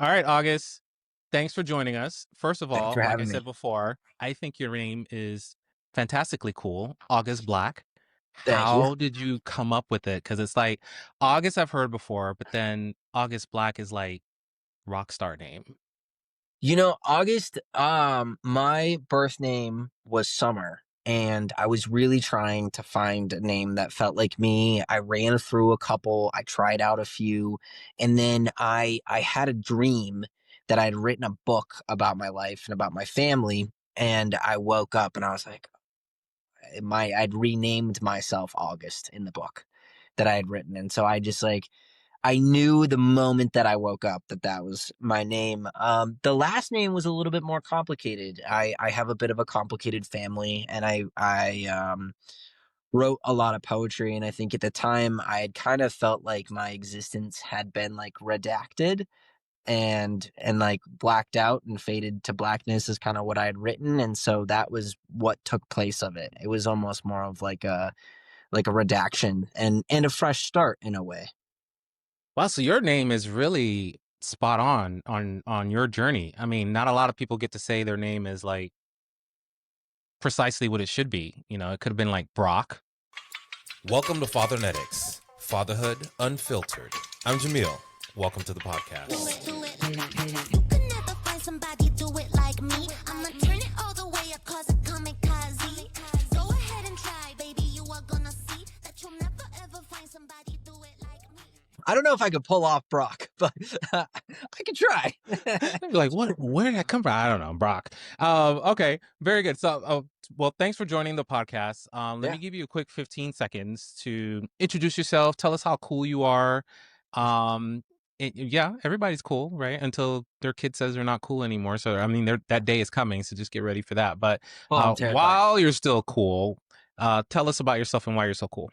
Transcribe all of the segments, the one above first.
All right, August. Thanks for joining us. First of Thanks all, for like I having said me. before, I think your name is fantastically cool, August Black. Thank you. How did you come up with it? Because it's like August I've heard before, but then August Black is like rock star name. August, my birth name was Summer, and I was really trying to find a name that felt like me. I ran through a couple, I tried out a few, and then I had a dream that I'd written a book about my life and about my family, and I woke up and I was like, I'd renamed myself August in the book that I had written, and so I just like I knew the moment that I woke up that that was my name. The last name was a little bit more complicated. I have a bit of a complicated family, and I wrote a lot of poetry. And I think at the time I had kind of felt like my existence had been like redacted and like blacked out and faded to blackness is kind of what I had written. And so that was what took place of it. It was almost more of like a redaction and a fresh start in a way. Wow, so your name is really spot on your journey. I mean, not a lot of people get to say their name is like precisely what it should be. You know, it could have been like Brock. Welcome to Fathernetics, Fatherhood Unfiltered. I'm Jamil. Welcome to the podcast. You can never find somebody do it like me. I'ma turn it all the way up cause it kamikaze. Go ahead and try, baby, you are gonna see that you'll never ever find somebody do it like me. I don't know if I could pull off Brock, but I could try. They'd be like, what? Where did that come from? I don't know, Brock. Okay, very good. So, well, thanks for joining the podcast. Let me Yeah. give you a quick 15 seconds to introduce yourself. Tell us how cool you are. Um, yeah, everybody's cool, right? Until their kid says they're not cool anymore. So, I mean, that day is coming. So just get ready for that. But Oh, I'm terrified. while you're still cool, tell us about yourself and why you're so cool.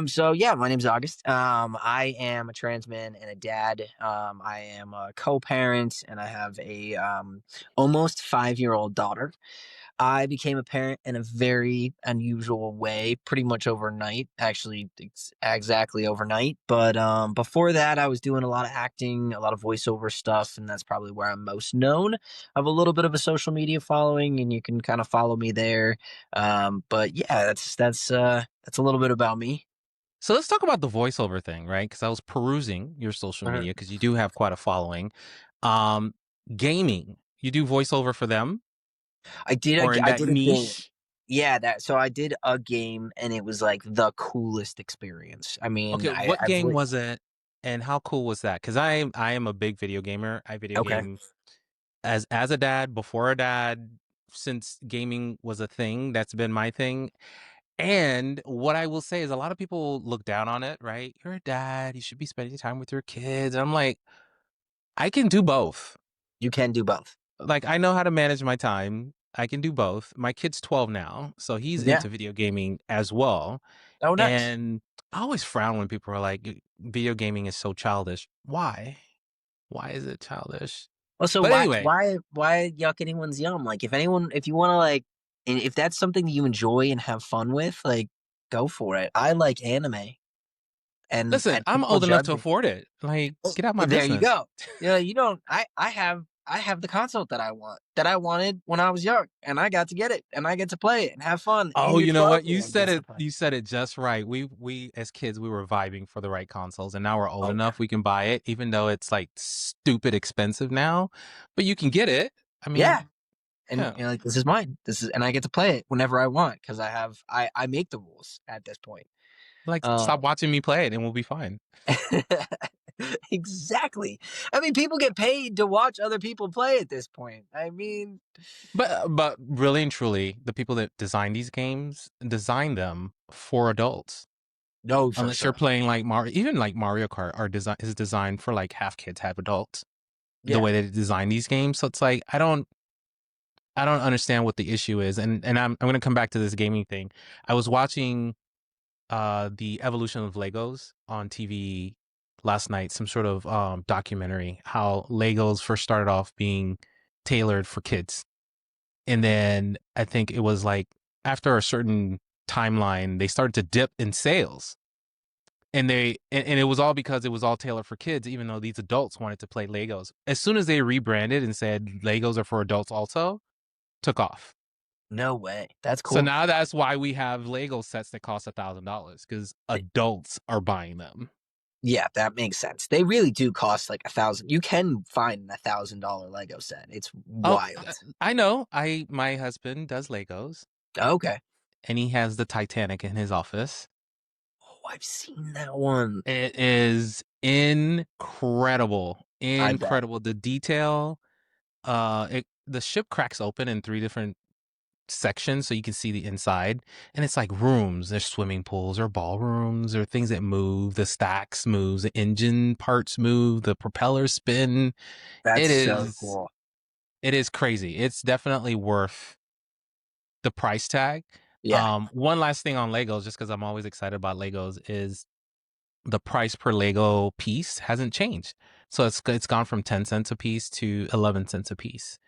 So yeah, my name's August. I am a trans man and a dad. I am a co-parent and I have a almost 5-year-old daughter. I became a parent in a very unusual way, pretty much overnight, actually exactly overnight. But before that, I was doing a lot of acting, a lot of voiceover stuff, and that's probably where I'm most known. I have a little bit of a social media following, and you can kind of follow me there. But yeah, that's a little bit about me. So let's talk about the voiceover thing, right? Because I was perusing your social Uh, media because you do have quite a following. Um, Gaming, you do voiceover for them or in I that did a game. niche. Yeah, that so I did a game and it was like the coolest experience. I mean, Okay, what I've game lit was it, and how cool was that? Because I am a big video gamer. I video okay. game as a dad, before a dad, since gaming was a thing. That's been my thing. And what I will say is a lot of people look down on it, right? You're a dad, you should be spending time with your kids. I'm like, I can do both. You can do both. Like, I know how to manage my time. I can do both. My kid's 12 now, so he's Yeah. into video gaming as well. Oh, nice. And I always frown when people are like, video gaming is so childish. Why? Why is it childish? Well, so But anyway, why yuck anyone's yum? Like, if you want to like, and if that's something that you enjoy and have fun with, like, go for it. I like anime, listen, and I'm people old enough judge to me. afford it. Like, Well, get out my there you business. go. Yeah, you don't. I have the console that I wanted when I was young, and I got to get it, and I get to play it and have fun. And Oh, your you know what? 12-year-old gets to play. You said it just right. We as kids we were vibing for the right consoles, and now we're old Oh yeah, enough we can buy it, even though it's like stupid expensive now. But you can get it. I yeah. mean, And yeah. like this is mine. This is, and I get to play it whenever I want because I make the rules at this point. Like, stop Um, watching me play it, and we'll be fine. exactly. I mean, people get paid to watch other people play at this point. I mean, But really and truly, the people that design these games design them for adults. no, for Unless you're sure. playing like Mario, even like Mario Kart are design is designed for like half kids, half adults. The Yeah. way they design these games, so it's like I don't understand what the issue is, and I'm going to come back to this gaming thing. I was watching the evolution of Legos on TV last night, some sort of documentary, how Legos first started off being tailored for kids. And then I think it was like after a certain timeline, they started to dip in sales. and it was all because it was all tailored for kids, even though these adults wanted to play Legos. As soon as they rebranded and said Legos are for adults also, took off. No way. That's So cool. now that's why we have Lego sets that cost $1,000 because adults are buying them. Yeah, that makes sense. They really do cost like 1,000. You can find $1,000 Lego set. It's Oh, wild. I know. My husband does Legos, Okay. and he has the Titanic in his office. Oh, I've seen that one. It is incredible, I bet. incredible. The detail. The ship cracks open in 3 different sections, so you can see the inside, and it's like rooms. There's swimming pools, or ballrooms, or things that move. The stacks moves, the engine parts move, the propellers spin. That's It so is. cool. It is crazy. It's definitely worth the price tag. Yeah. One last thing on Legos, just because I'm always excited about Legos, is the price per Lego piece hasn't changed. So it's gone from 10 cents a piece to 11 cents a piece.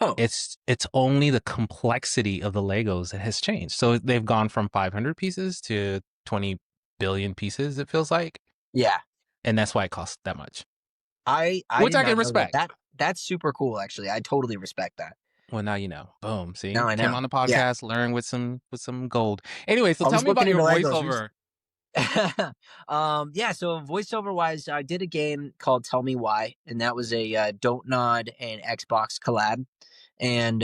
Oh, It's only the complexity of the Legos that has changed. So they've gone from 500 pieces to 20 billion pieces, it feels like, yeah. and that's why it costs that much. I Which did I can not know that. respect. That's super cool actually. I totally respect that. Well, now you know. Boom. Now See, I came know. on the Yeah. podcast, learn with some gold. Anyway, so I tell was me looking about your into Legos voiceover. Yeah, so voiceover wise, I did a game called Tell Me Why, and that was a Don't Nod and Xbox collab. And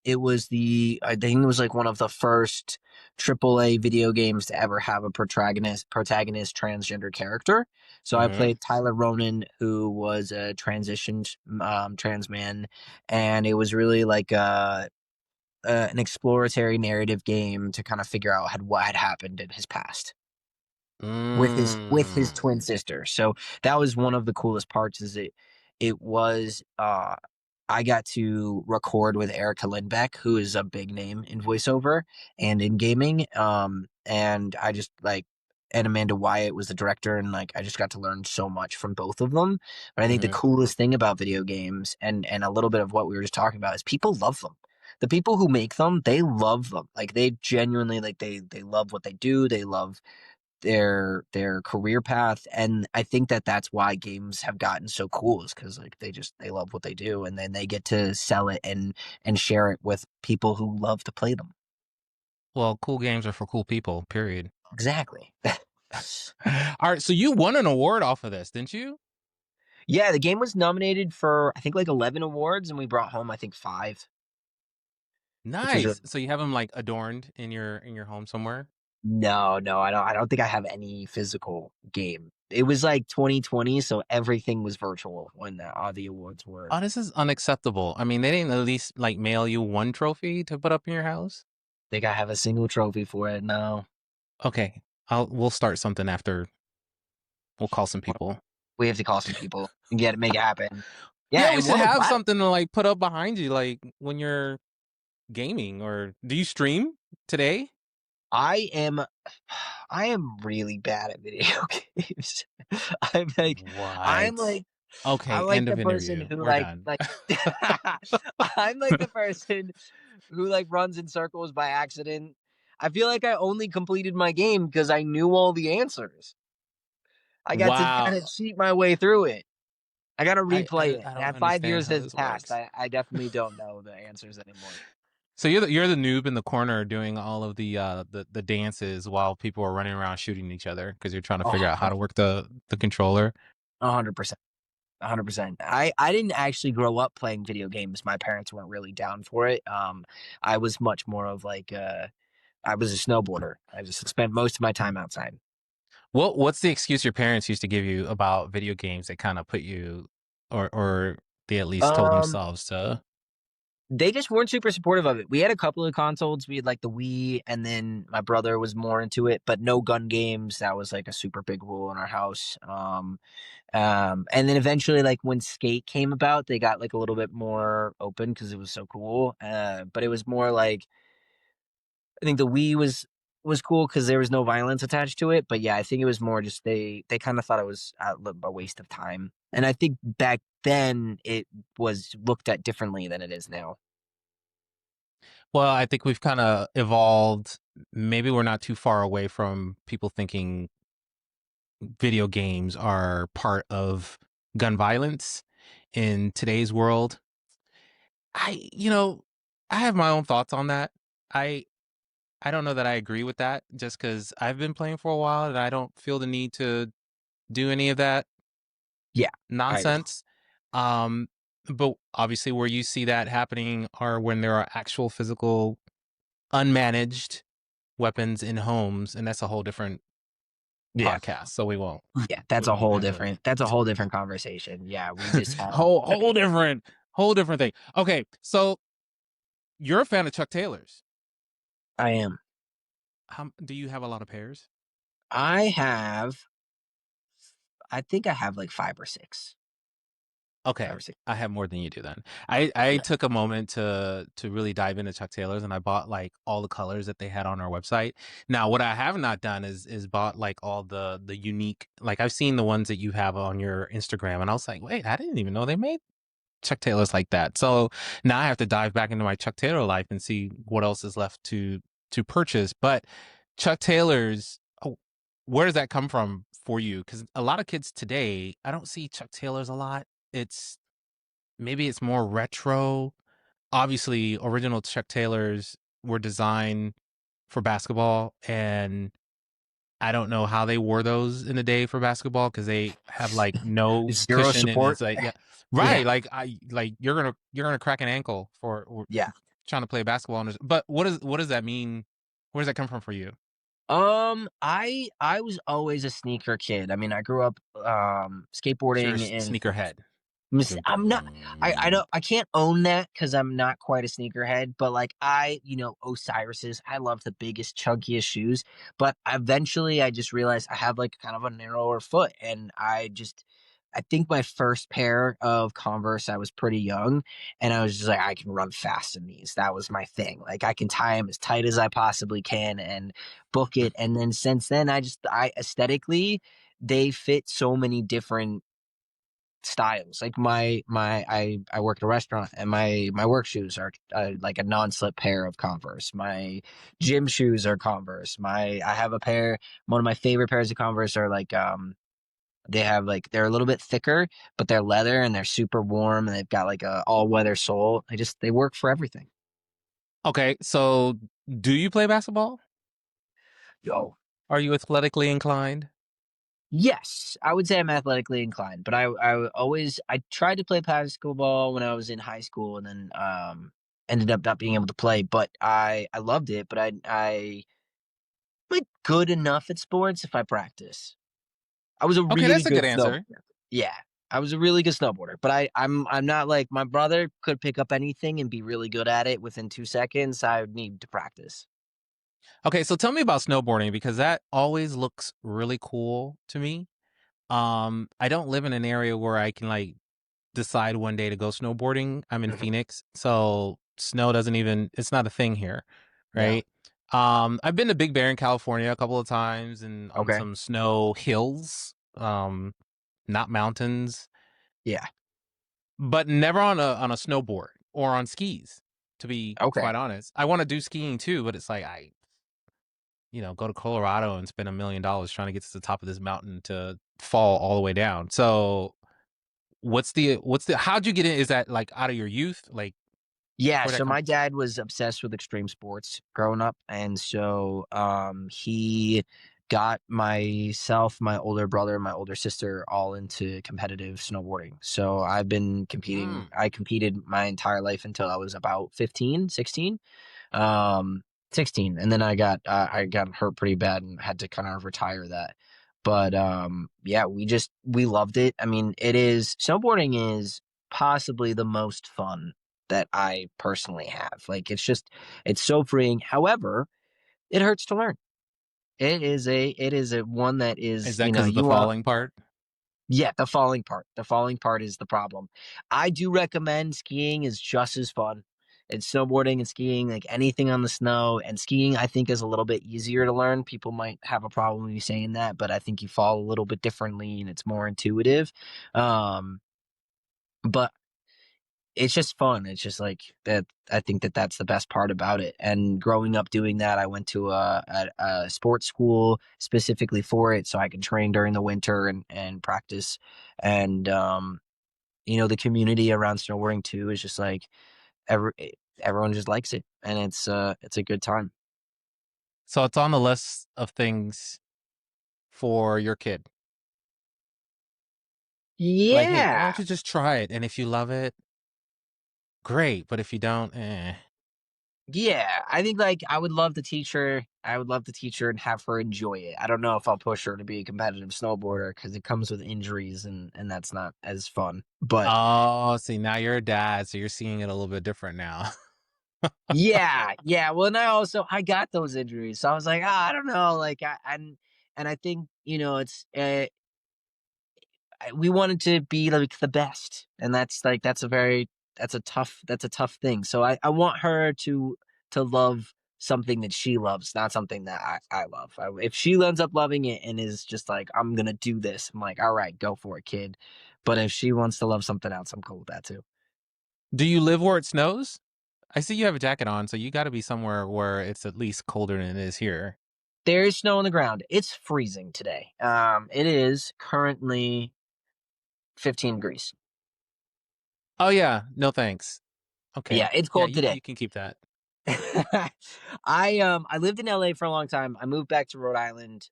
it was I think it was like one of the first AAA video games to ever have a protagonist transgender character. So I Mm-hmm. played Tyler Ronan, who was a transitioned trans man, and it was really like an exploratory narrative game to kind of figure out what had happened in his past with his Mm. twin sister. So that was one of the coolest parts. Is it was I got to record with Erica Lindbeck, who is a big name in voiceover and in gaming. And I just like, and Amanda Wyatt was the director, and like I just got to learn so much from both of them. But I think the Mm-hmm. coolest thing about video games and a little bit of what we were just talking about is people love them. The people who make them, they love them. Like they genuinely like they love what they do. They love their career path, and I think that that's why games have gotten so cool, is because like they love what they do, and then they get to sell it and share it with people who love to play them. Well, cool games are for cool people, period. Exactly. All right, so you won an award off of this, didn't you? Yeah, the game was nominated for I think like 11 awards, and we brought home I think 5, which was really Nice. So you have them like adorned in your home somewhere? no, I don't think I have any physical game. It was like 2020, so everything was virtual when the awards were. Oh, this is unacceptable. I mean, they didn't at least like mail you one trophy to put up in your house? I think I have a single trophy for it now. Okay. We'll start something after. We'll call some people. We have to call some people and make it happen. Yeah, Yeah, we it should won a have platinum. something to like put up behind you, like when you're gaming. Or do you stream today? I am I am really bad at video games. I'm like I'm What? like I'm Okay, like end the of person interview. who We're done. I'm like the person who like runs in circles by accident. I feel like I only completed my game because I knew all the answers. I got to kind Wow. of cheat my way through it. I got to replay it. I don't And 5 understand years how has this passed. works. I definitely don't know the answers anymore. So you're the noob in the corner doing all of the dances while people are running around shooting each other because you're trying to figure out how to Oh, work the controller. 100%. 100%. I didn't actually grow up playing video games. My parents weren't really down for it. I was much more of like I was a snowboarder. I just spent most of my time outside. What's the excuse your parents used to give you about video games that kind of put you, or they at least told Um, themselves to? they just weren't super supportive of it. We had a couple of consoles. We had like the Wii, and then my brother was more into it, but no gun games. That was like a super big rule in our house. And then eventually, like when Skate came about, they got like a little bit more open because it was so cool. But it was more like I think the Wii was cool because there was no violence attached to it. But yeah, I think it was more just they kind of thought it was a waste of time. And I think back then it was looked at differently than it is now. Well, I think we've kind of evolved. Maybe we're not too far away from people thinking video games are part of gun violence in today's world. I you know, I have my own thoughts on that. I I don't know that I agree with that just because I've been playing for a while and I don't feel the need to do any of that Yeah, I agree. nonsense. Um, but obviously, where you see that happening are when there are actual physical, unmanaged weapons in homes, and that's a whole different Yeah. podcast. So Yeah, we won't have to that's a whole different conversation. Yeah, we just had whole different thing. Okay, so you're a fan of Chuck Taylor's. I am. Do you have a lot of pairs? I have I think I have like 5 or 6. 5 Okay, or 6. I have more than you do then. I Yeah. took a moment to really dive into Chuck Taylor's and I bought like all the colors that they had on our website. Now, what I have not done is bought like all the unique, like I've seen the ones that you have on your Instagram and I was like, wait, I didn't even know they made Chuck Taylor's like that. So now I have to dive back into my Chuck Taylor life and see what else is left to purchase. But Chuck Taylor's, oh, where does that come from for you? Because a lot of kids today, I don't see Chuck Taylor's a lot. It's maybe it's more retro. Obviously, original Chuck Taylors were designed for basketball, and I don't know how they wore those in the day for basketball because they have like no 0 cushion, and support. it's like yeah, Yeah. right. Like you're gonna crack an ankle for Yeah. trying to play basketball. But what does that mean? Where does that come from for you? I was always a sneaker kid. I mean, I grew up So you're a skateboarding and sneakerhead. I'm not. I don't. I can't own that because I'm not quite a sneakerhead. But like Osiris's. I love the biggest, chunkiest shoes. But eventually, I just realized I have like kind of a narrower foot, and I think my first pair of Converse, I was pretty young, and I was just like, I can run fast in these. That was my thing. Like I can tie them as tight as I possibly can and book it. And then since then, I aesthetically, they fit so many different styles. Like I work at a restaurant and my work shoes are like a non-slip pair of Converse. My gym shoes are Converse. My I have a pair one of my favorite pairs of Converse are like they have like they're a little bit thicker, but they're leather and they're super warm and they've got like a all-weather sole. They work for everything. Okay, so do you play basketball? Yo. Are you athletically inclined? Yes, I would say I'm athletically inclined, but I tried to play basketball when I was in high school and then ended up not being able to play, but I loved it, but I like good enough at sports if I practice. I was a Okay, really that's a good good answer. snowboarder. Yeah. I was a really good snowboarder, but I'm not like my brother could pick up anything and be really good at it within 2 seconds. I would need to practice. Okay, so tell me about snowboarding because that always looks really cool to me. I don't live in an area where I can like decide one day to go snowboarding. I'm in Mhm. Phoenix, so snow doesn't even it's not a thing here, No. right? I've been to Big Bear in California a couple of times and on Okay. some snow hills, not mountains, Yeah. but never on a snowboard or on skis, to be Okay. quite honest. I want to do skiing too, but it's like go to Colorado and spend $1 million trying to get to the top of this mountain to fall all the way down. So how'd you get in? Is that like out of your youth? Like Yeah, where'd that so come my from? dad was obsessed with extreme sports growing up, and so he got myself, my older brother, and my older sister all into competitive snowboarding. So I've been competing. Mm. I competed my entire life until I was about 15, 16. Um 16, and then I got hurt pretty bad and had to kind of retire that. But yeah, we loved it. I mean, snowboarding is possibly the most fun that I personally have. Like it's so freeing. However, it hurts to learn. It is a one that Is is, that because of the you want. falling part? Yeah, the falling part. The falling part is the problem. I do recommend skiing is just as fun. It's snowboarding and skiing, like anything on the snow. And skiing, I think, is a little bit easier to learn. People might have a problem with you saying that, but I think you fall a little bit differently and it's more intuitive. Um, but it's just fun. It's just like that. I think that that's the best part about it. And growing up doing that, I went to a sports school specifically for it, so I could train during the winter and practice. And the community around snowboarding too is just like every everyone just likes it, and it's a good time. So it's on the list of things for your kid. Like, hey, why Yeah. don't you just try it? And if you love it, great. But if you don't, Yeah, I think like I would love to teach her. I would love to teach her and have her enjoy it. I don't know if I'll push her to be a competitive snowboarder because it comes with injuries and that's not as fun. But oh, see, now you're a dad, so you're seeing it a little bit different now. yeah, yeah. Well, and I got those injuries, so I was like, I don't know, like and I think it's we wanted to be like the best, and that's a tough thing. So I want her to love something that she loves, not something that I love. If she ends up loving it and is just like, I'm gonna do this, I'm like, all right, go for it, kid. But if she wants to love something else, I'm cool with that too. Do you live where it snows? I see you have a jacket on, so you got to be somewhere where it's at least colder than it is here. There is snow on the ground. It's freezing today. It is currently 15 degrees. Oh yeah, no thanks. Yeah, Okay, it's yeah, cold today. you can keep that. I lived in LA for a long time. I moved back to Rhode Island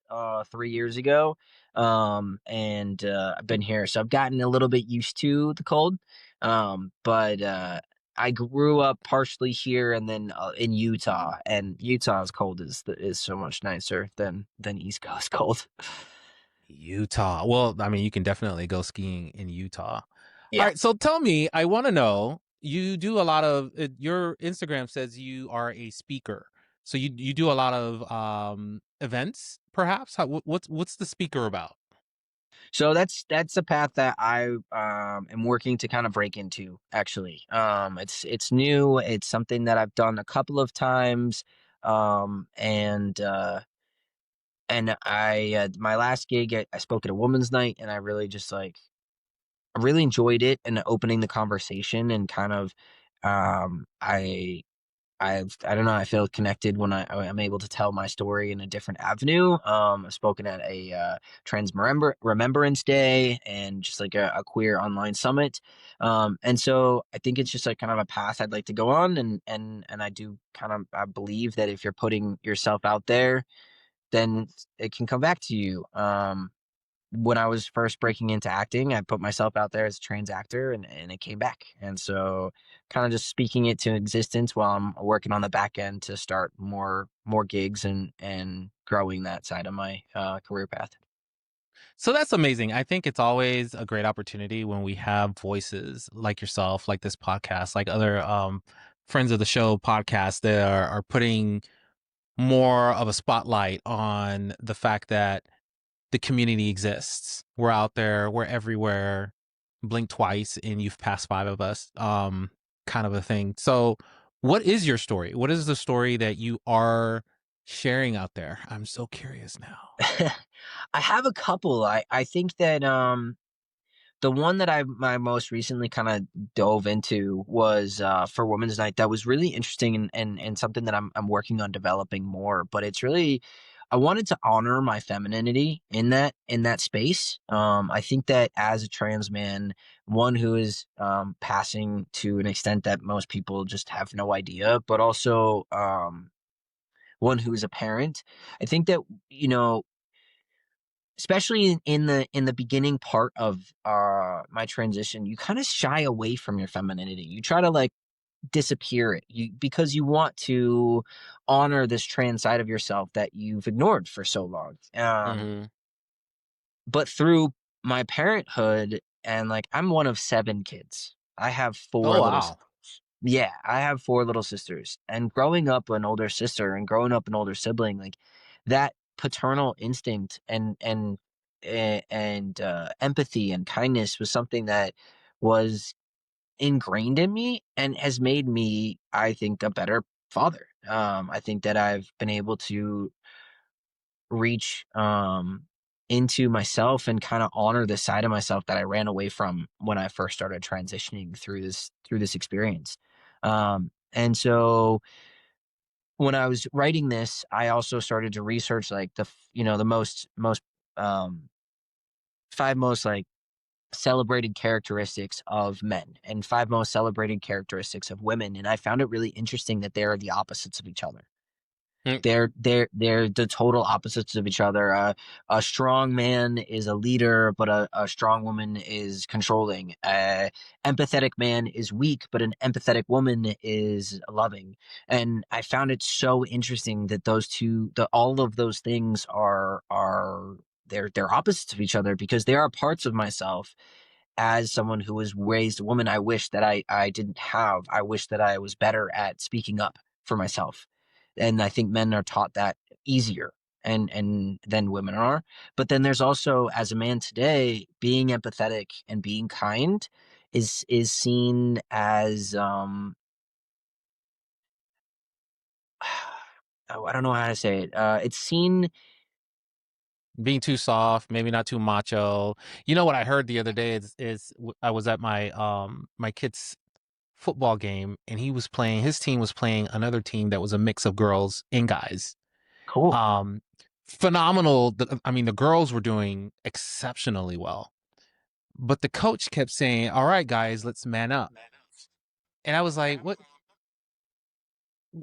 3 years ago. And I've been here, so I've gotten a little bit used to the cold. But I grew up partially here and then in Utah, and Utah's cold is so much nicer than East Coast cold. Utah. Well, I mean, you can definitely go skiing in Utah. All Yeah. right, so tell me, I want to know, you do a lot of your Instagram says you are a speaker. So you do a lot of events, perhaps? What's the speaker about? So that's a path that I am working to kind of break into actually. It's new, it's something that I've done a couple of times. And my last gig I spoke at a women's night, and I really just like I really enjoyed it and opening the conversation and kind of I don't know. I feel connected when I'm able to tell my story in a different avenue. I've spoken at a Remembrance Day and just like a queer online summit. And so I think it's just like kind of a path I'd like to go on, and I do I believe that if you're putting yourself out there, then it can come back to you. When I was first breaking into acting, I put myself out there as a trans actor, and it came back. And so kind of just speaking it to existence while I'm working on the back end to start more gigs and growing that side of my career path. So that's amazing. I think it's always a great opportunity when we have voices like yourself, like this podcast, like other friends of the show podcasts that are putting more of a spotlight on the fact that the community exists. We're out there, we're everywhere. Blink twice and you've passed five of us. Kind of a thing. So what is your story? What is the story that you are sharing out there? I'm so curious now. I have a couple. I think that the one that I most recently kind of dove into was for Women's Night. That was really interesting and something that I'm working on developing more. But it's really I wanted to honor my femininity in that space. I think that as a trans man, one who is passing to an extent that most people just have no idea, but also one who is a parent. I think that you know especially in the beginning part of my transition, you kind of shy away from your femininity. You try to like disappear it, because you want to honor this trans side of yourself that you've ignored for so long. Hmm. But through my parenthood, and like I'm one of 7 kids, I have Oh four little wow. sisters. Yeah, I have 4 little sisters, and growing up an older sister and growing up an older sibling, like that paternal instinct and empathy and kindness was something that was ingrained in me and has made me, I think, a better father. I think that I've been able to reach into myself and kind of honor the side of myself that I ran away from when I first started transitioning through this experience. And so when I was writing this, I also started to research like the most um 5 most like celebrated characteristics of men and 5 most celebrated characteristics of women, and I found it really interesting that they are the opposites of each other. Mm. They're the total opposites of each other. A strong man is a leader, but a strong woman is controlling. Empathetic man is weak, but an empathetic woman is loving. And I found it so interesting that all of those things are they're opposites of each other because there are parts of myself as someone who was raised a woman I wish that I didn't have. I wish that I was better at speaking up for myself. And I think men are taught that easier and than women are. But then there's also, as a man today, being empathetic and being kind is seen as oh, I don't know how to say it. It's seen. Being too soft, maybe not too macho. You know what I heard the other day I was at my kid's football game, and his team was playing another team that was a mix of girls and guys. Cool. Um, Phenomenal. I mean, the girls were doing exceptionally well, but the coach kept saying, "All right, guys, let's man up." And I was like, "What?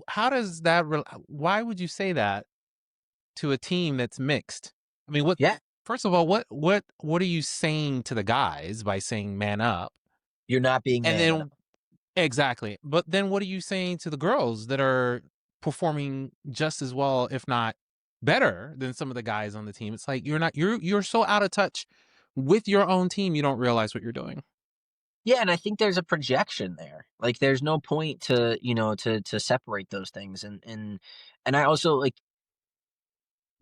How does that? Why would you say that to a team that's mixed? I mean, what? Yeah, First of all, what are you saying to the guys by saying man up? you're not being And man enough. then exactly, but then what are you saying to the girls that are performing just as well, if not better than some of the guys on the team? It's like you're so out of touch with your own team, you don't realize what you're doing. Yeah, and I think there's a projection there. Like there's no point to, to separate those things. And I also like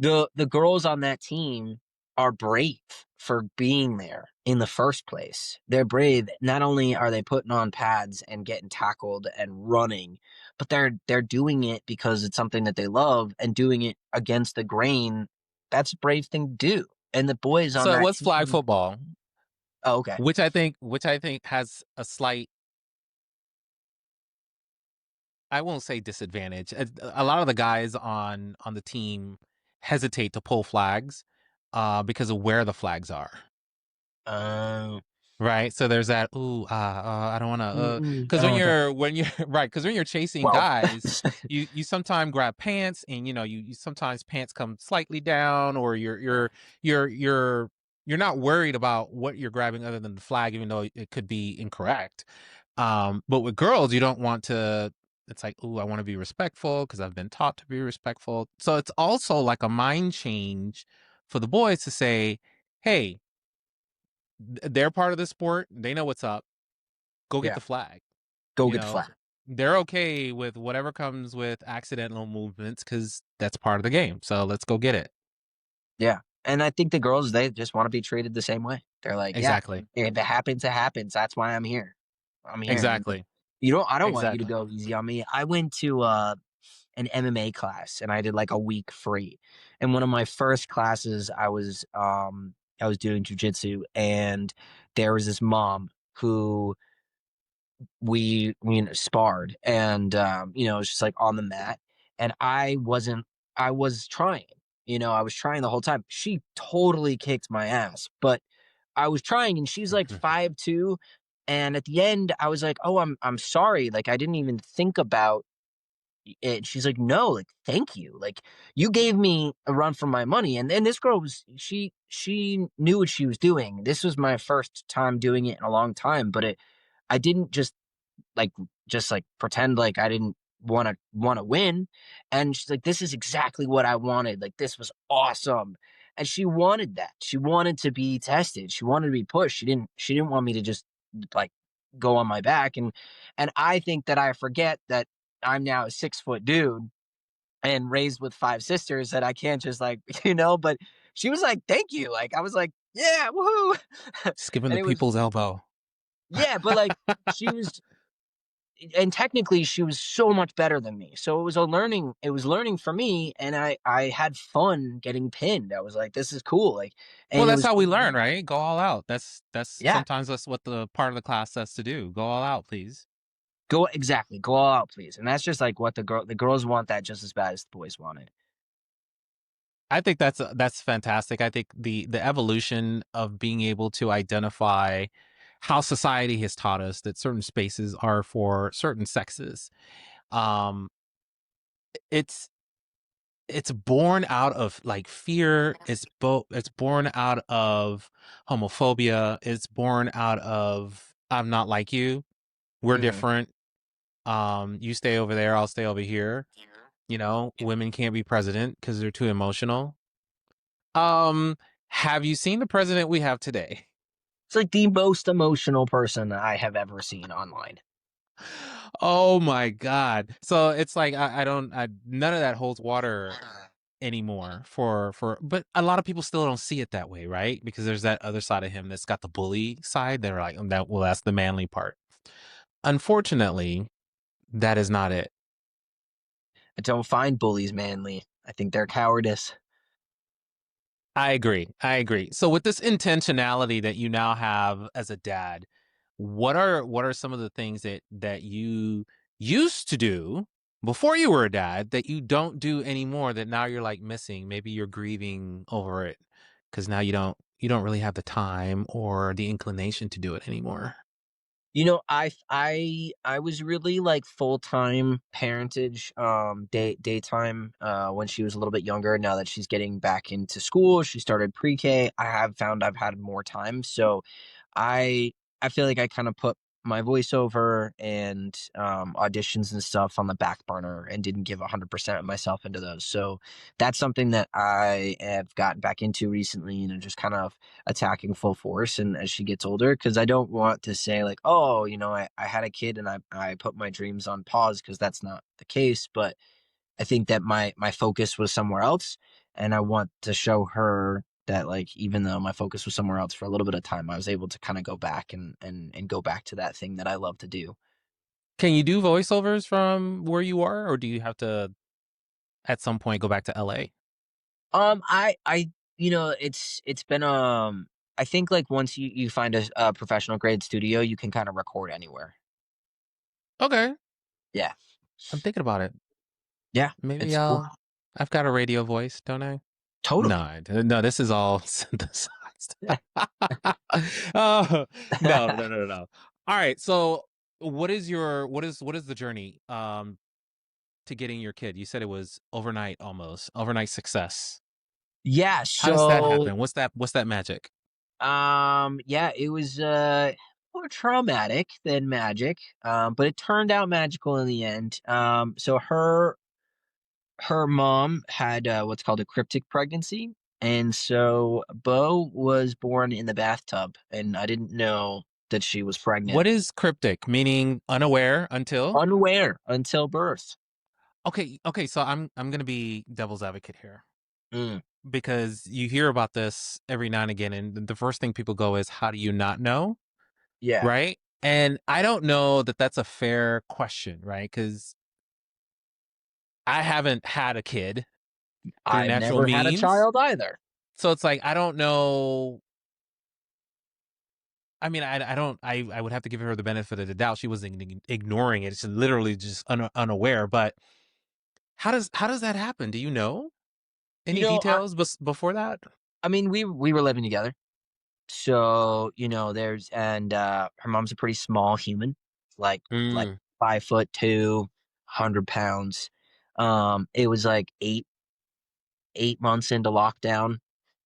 the girls on that team are brave for being there in the first place. They're brave. Not only are they putting on pads and getting tackled and running, but they're doing it because it's something that they love and doing it against the grain. That's a brave thing to do. And the boys on So it that was flag team. football, Oh, okay. which I think has a slight, I won't say disadvantage. A lot of the guys on the team hesitate to pull flags because of where the flags are. Uh, Right, so there's that, "Ooh, I don't wanna," I because don't want that. when you're right, because when you're chasing Well, guys, you sometimes grab pants and, you sometimes pants come slightly down, or you're you're you're not worried about what you're grabbing other than the flag, even though it could be incorrect. But with girls, you don't want to, it's like, "Ooh, I wanna be respectful because 'cause I've been taught to be respectful." So it's also like a mind change for the boys to say, "Hey, they're part of the sport. They know what's up. Go get yeah, the flag." go You get the know, flag. they're okay with whatever comes with accidental movements because that's part of the game. So let's go get it. Yeah, and I think the girls, they just wanna be treated the same way. They're like, "Yeah, Exactly. if it happens, it happens. That's why I'm here. I'm here." Exactly. I don't want you to Exactly. go easy on me. I went to, an MMA class, and I did, like, a week free. And one of my first classes, I was doing jujitsu, and there was this mom who we sparred, and it was just like on the mat, and I was trying, I was trying the whole time. She totally kicked my ass, but I was trying, and she's like 5'2", and at the end I was like, oh, I'm sorry, like I didn't even think about it. She's like, no, like thank you, like you gave me a run for my money. And this girl was, she knew what she was doing. This was my first time doing it in a long time, but I didn't like just like pretend like I didn't wanna win. And she's like, "This is exactly what I wanted. Like this was awesome." And she wanted that. She wanted to be tested. She wanted to be pushed. She didn't want me to just like go on my back. And I think that I forget that I'm now a 6 foot dude and raised with 5 sisters that I can't just like, but she was like, "Thank you." Like I was like, "Yeah, woohoo." Skipping And the it was, people's elbow. yeah, but like she was and technically she was so much better than me. So it was learning for me, and I had fun getting pinned. I was like, this is cool. Like, Well, and it that's was how we cool. learn, right? Go all out. That's Yeah, sometimes that's what the part of the class says to do. Go all out, please. go exactly. Go all out, please. And that's just like what the girls want that just as bad as the boys want it. I think that's fantastic. I think the evolution of being able to identify how society has taught us that certain spaces are for certain sexes. Um, it's it's born out of like fear. It's born out of homophobia. It's born out of I'm not like you. We're Hmm. different. You stay over there. I'll stay over here. Women can't be president because they're too emotional. Um, have you seen the president we have today? It's like the most emotional person I have ever seen online. Oh my God. So it's like I don't none of that holds water anymore but a lot of people still don't see it that way, right? Because there's that other side of him that's got the bully side. They're like that's the manly part. Unfortunately, that is not it. I don't find bullies manly. I think they're cowardice. I agree. I agree. So with this intentionality that you now have as a dad, what are some of the things that you used to do before you were a dad that you don't do anymore that now you're like missing? Maybe you're grieving over it because now you don't really have the time or the inclination to do it anymore. I was really like full-time parentage, daytime, when she was a little bit younger. Now that she's getting back into school, she started pre-K. I have found I've had more time, so I I feel like I kind of put my voiceover and auditions and stuff on the back burner and didn't give 100% of myself into those. So that's something that I have gotten back into recently, just kind of attacking full force and as she gets older, because I don't want to say like, oh, I had a kid and I put my dreams on pause, because that's not the case. But I think that my focus was somewhere else, and I want to show her that, like, even though my focus was somewhere else for a little bit of time, I was able to kind of go back and go back to that thing that I love to do. Can you do voiceovers from where you are, or do you have to at some point go back to LA? I it's been I think like once you find a professional grade studio, you can kind of record anywhere. Okay, Yeah, I'm thinking about it. yeah, Maybe it's cool. I've got a radio voice, don't I? No, Totally. no, this is all synthesized. Oh, no, no, no, no. All right. So what is the journey to getting your kid? You said it was overnight, almost overnight success. Yeah. How does that So happen? What's that magic? yeah, it was more traumatic than magic, but it turned out magical in the end. So her mom had what's called a cryptic pregnancy, and so Bo was born in the bathtub, and I didn't know that she was pregnant. What is cryptic? Meaning unaware until? Unaware until birth. Okay, okay, so I'm gonna be devil's advocate here. Mm, Because you hear about this every now and again, and the first thing people go is, how do you not know? yeah, Right? And I don't know that that's a fair question, right? Because I haven't had a kid through I've natural never had a means. child either. So it's like, I don't know. I mean, I don't, I would have to give her the benefit of the doubt. She wasn't ignoring it. It's literally just unaware. But how does that happen? Do you know You any know, I details before that? I mean, we were living together. So, there's and her mom's a pretty small human, like Mm, 5'2", 100 pounds. It was like 8 months into lockdown.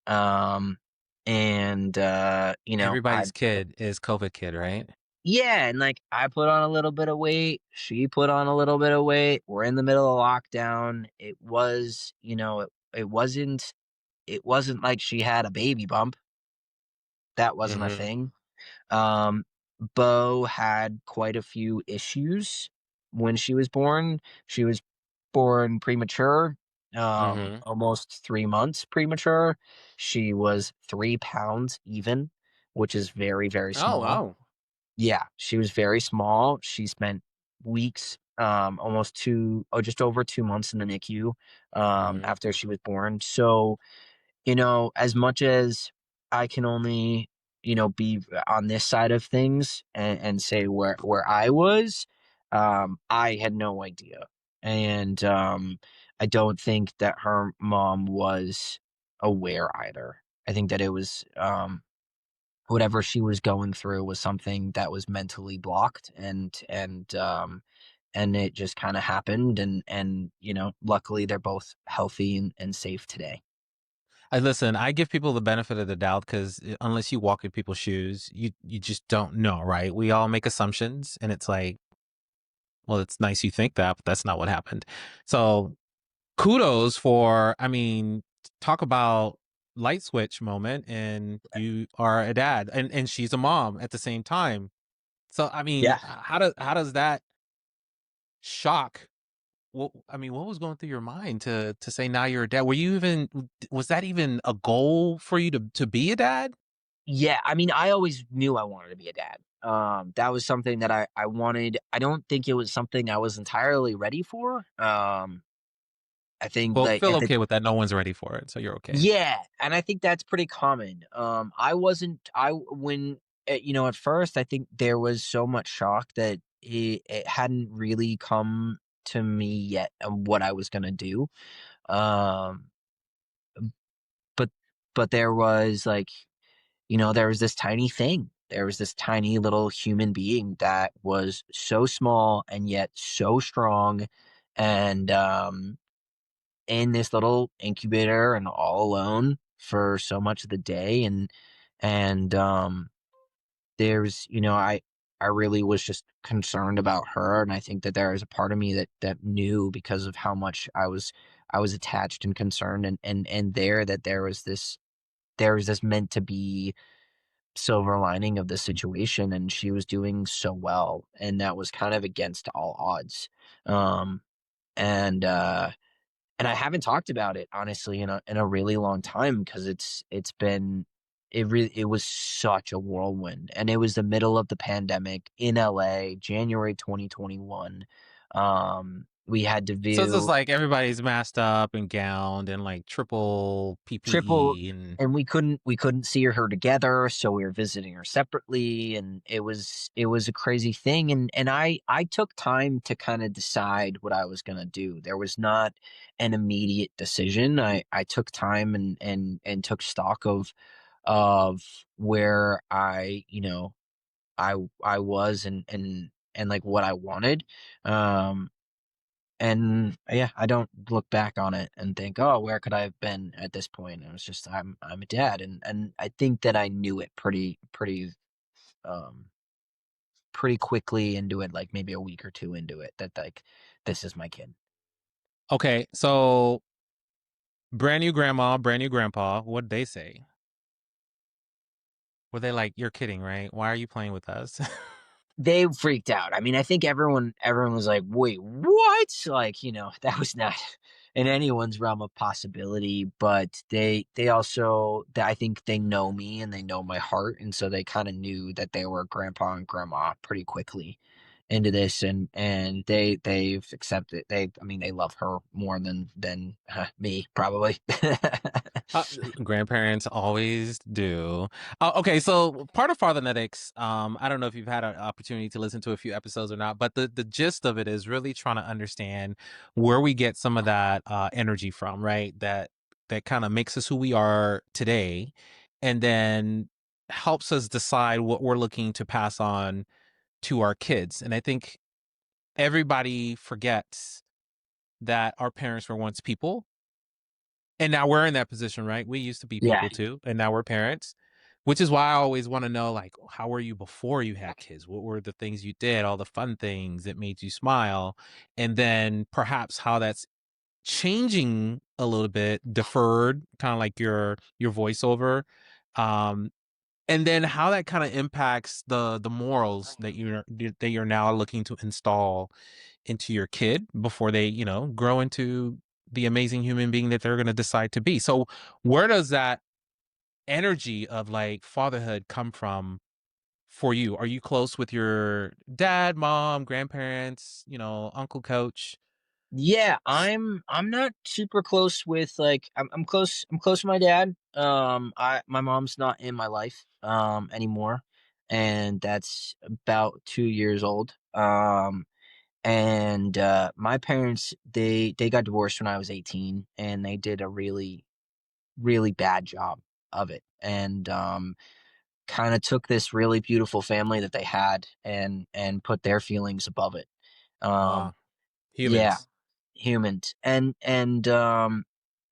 Um, and I everybody's kid is COVID kid, right? yeah, and like I put on a little bit of weight, she put on a little bit of weight. We're in the middle of lockdown. It was, it wasn't like she had a baby bump. That wasn't a Mm-hmm. thing. Um, Bo had quite a few issues when she was born. She was born premature, Mm-hmm. almost 3 months premature. She was 3 pounds even, which is very, very Oh, small. wow. Yeah, she was very small. She spent weeks, almost just over 2 months in the NICU, Mhm. after she was born. So, as much as I can only, be on this side of things and say where I was, I had no idea. And I don't think that her mom was aware either. I think that it was whatever she was going through was something that was mentally blocked, and it just kind of happened, and luckily they're both healthy and safe today. I listen, I give people the benefit of the doubt because unless you walk in people's shoes, you just don't know, right? We all make assumptions, and it's like, well, it's nice you think that, but that's not what happened. So kudos for, I mean, talk about light switch moment, and you are a dad, and she's a mom at the same time. So I mean, Yeah. how does that shock? I mean, what was going through your mind to say now you're a dad? Were you even was that even a goal for you to be a dad? Yeah, I mean, I always knew I wanted to be a dad. That was something that I wanted. I don't think it was something I was entirely ready for. I think Well, like feel at the okay with that. No one's ready for it, so you're okay. Yeah, and I think that's pretty common. I wasn't. I when at first I think there was so much shock that it hadn't really come to me yet on what I was gonna do. Um, but there was like there was this tiny thing. There was this tiny little human being that was so small and yet so strong, and in this little incubator and all alone for so much of the day, and there's I really was just concerned about her, and I think that there is a part of me that knew because of how much I was attached and concerned, and that there was this meant to be silver lining of the situation, and she was doing so well, and that was kind of against all odds. um and and I haven't talked about it honestly in a really long time, because it was such a whirlwind, and it was the middle of the pandemic in LA, January 2021. We had to So it's just view like everybody's masked up and gowned and like triple triple PPE and and we couldn't see her together, so we were visiting her separately, and it was a crazy thing, and I took time to kind of decide what I was going to do. There was not an immediate decision. I took time and took stock of where I was, and like what I wanted. um and yeah, I don't look back on it and think, "Oh, where could I have been at this point?" It was just I'm a dad, and I think that I knew it um pretty quickly into it, like maybe a week or two into it, that like this is my kid. okay. So brand new grandma, brand new grandpa. What'd they say? Were they like, "You're kidding, right? Why are you playing with us?" They freaked out. I mean, I think everyone was like, "Wait, what?" Like, that was not in anyone's realm of possibility, but they also I think they know me and they know my heart, and so they kind of knew that they were grandpa and grandma pretty quickly into this, and they've accepted. I mean, they love her more than me probably. Uh, grandparents always do. Okay, so part of Fathernet, I don't know if you've had an opportunity to listen to a few episodes or not, but the gist of it is really trying to understand where we get some of that energy from, right? That kind of makes us who we are today, and then helps us decide what we're looking to pass on to our kids. And I think everybody forgets that our parents were once people, and now we're in that position, right? We used to be Yeah. people too, and now we're parents, which is why I always want to know, like, how were you before you had kids? What were the things you did, all the fun things that made you smile? And then perhaps how that's changing a little bit, deferred, kind of like your voiceover. Um, and then how that kind of impacts the morals that you're now looking to install into your kid before they, grow into the amazing human being that they're going to decide to be. So where does that energy of like fatherhood come from for you? Are you close with your dad, mom, grandparents, uncle, coach? Yeah, I'm not super close with like I'm close to my dad. My mom's not in my life anymore, and that's about 2 years old. And my parents, they got divorced when I was 18, and they did a really bad job of it. And kind of took this really beautiful family that they had and put their feelings above it. Um Ah, yeah, humans. humans. And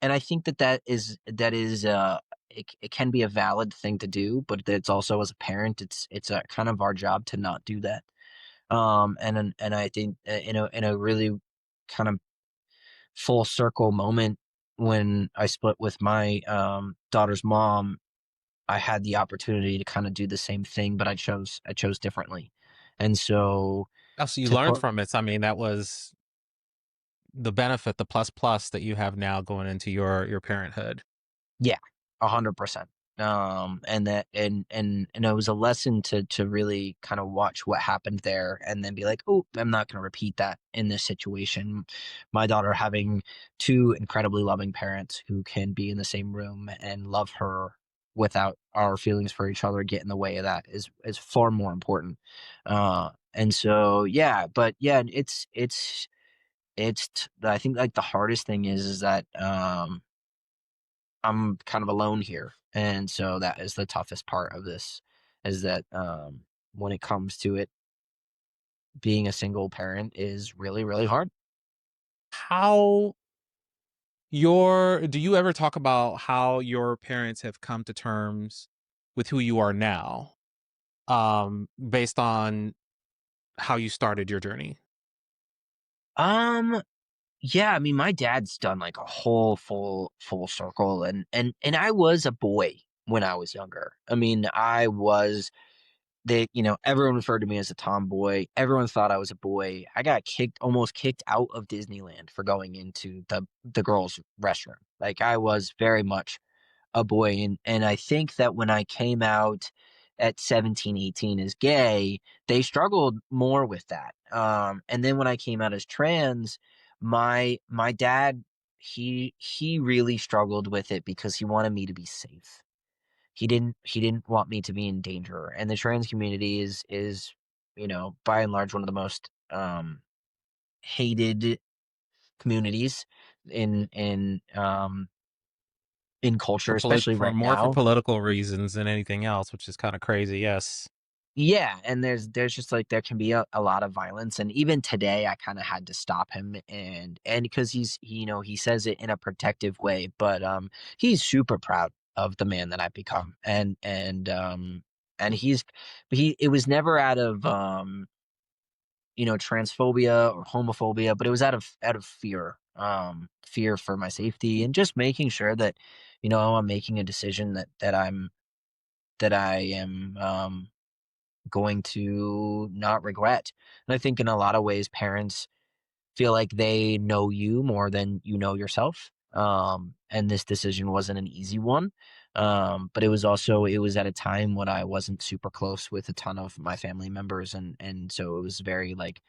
I think that is it can be a valid thing to do, but it's also, as a parent, it's a kind of our job to not do that. And I think in a really kind of full circle moment, when I split with my daughter's mom, I had the opportunity to kind of do the same thing, but I chose differently. And so Oh, so you to learned put from it. So, I mean, that was the benefit, the plus that you have now going into your parenthood. Yeah, 100%. And it was a lesson to really kind of watch what happened there, and then be like, "Oh, I'm not going to repeat that in this situation." My daughter having two incredibly loving parents who can be in the same room and love her without our feelings for each other get in the way of that is far more important. And so yeah, but yeah, I think like the hardest thing is that I'm kind of alone here, and so that is the toughest part of this, is that, when it comes to it, being a single parent is really, really hard. How your do you ever talk about how your parents have come to terms with who you are now, based on how you started your journey? Um, yeah, I mean, my dad's done, like, a whole full circle, and I was a boy when I was younger. I mean, I was everyone referred to me as a tomboy. Everyone thought I was a boy. I got almost kicked out of Disneyland for going into the girls' restroom. Like, I was very much a boy, and I think that when I came out at 17, 18 as gay, they struggled more with that. And then when I came out as trans, my dad, he really struggled with it because he wanted me to be safe. He didn't want me to be in danger. And the trans community is by and large one of the most hated communities in culture, especially For right more for now. political reasons than anything else, which is kinda crazy, yes. Yeah, and there's just like there can be a lot of violence, and even today I kind of had to stop him, and because he says it in a protective way, but he's super proud of the man that I've become, and he it was never out of transphobia or homophobia, but it was out of fear, fear for my safety, and just making sure that I'm making a decision that I am going to not regret. And I think in a lot of ways, parents feel like they know you more than you know yourself. And this decision wasn't an easy one. But it was at a time when I wasn't super close with a ton of my family members, and so it was very like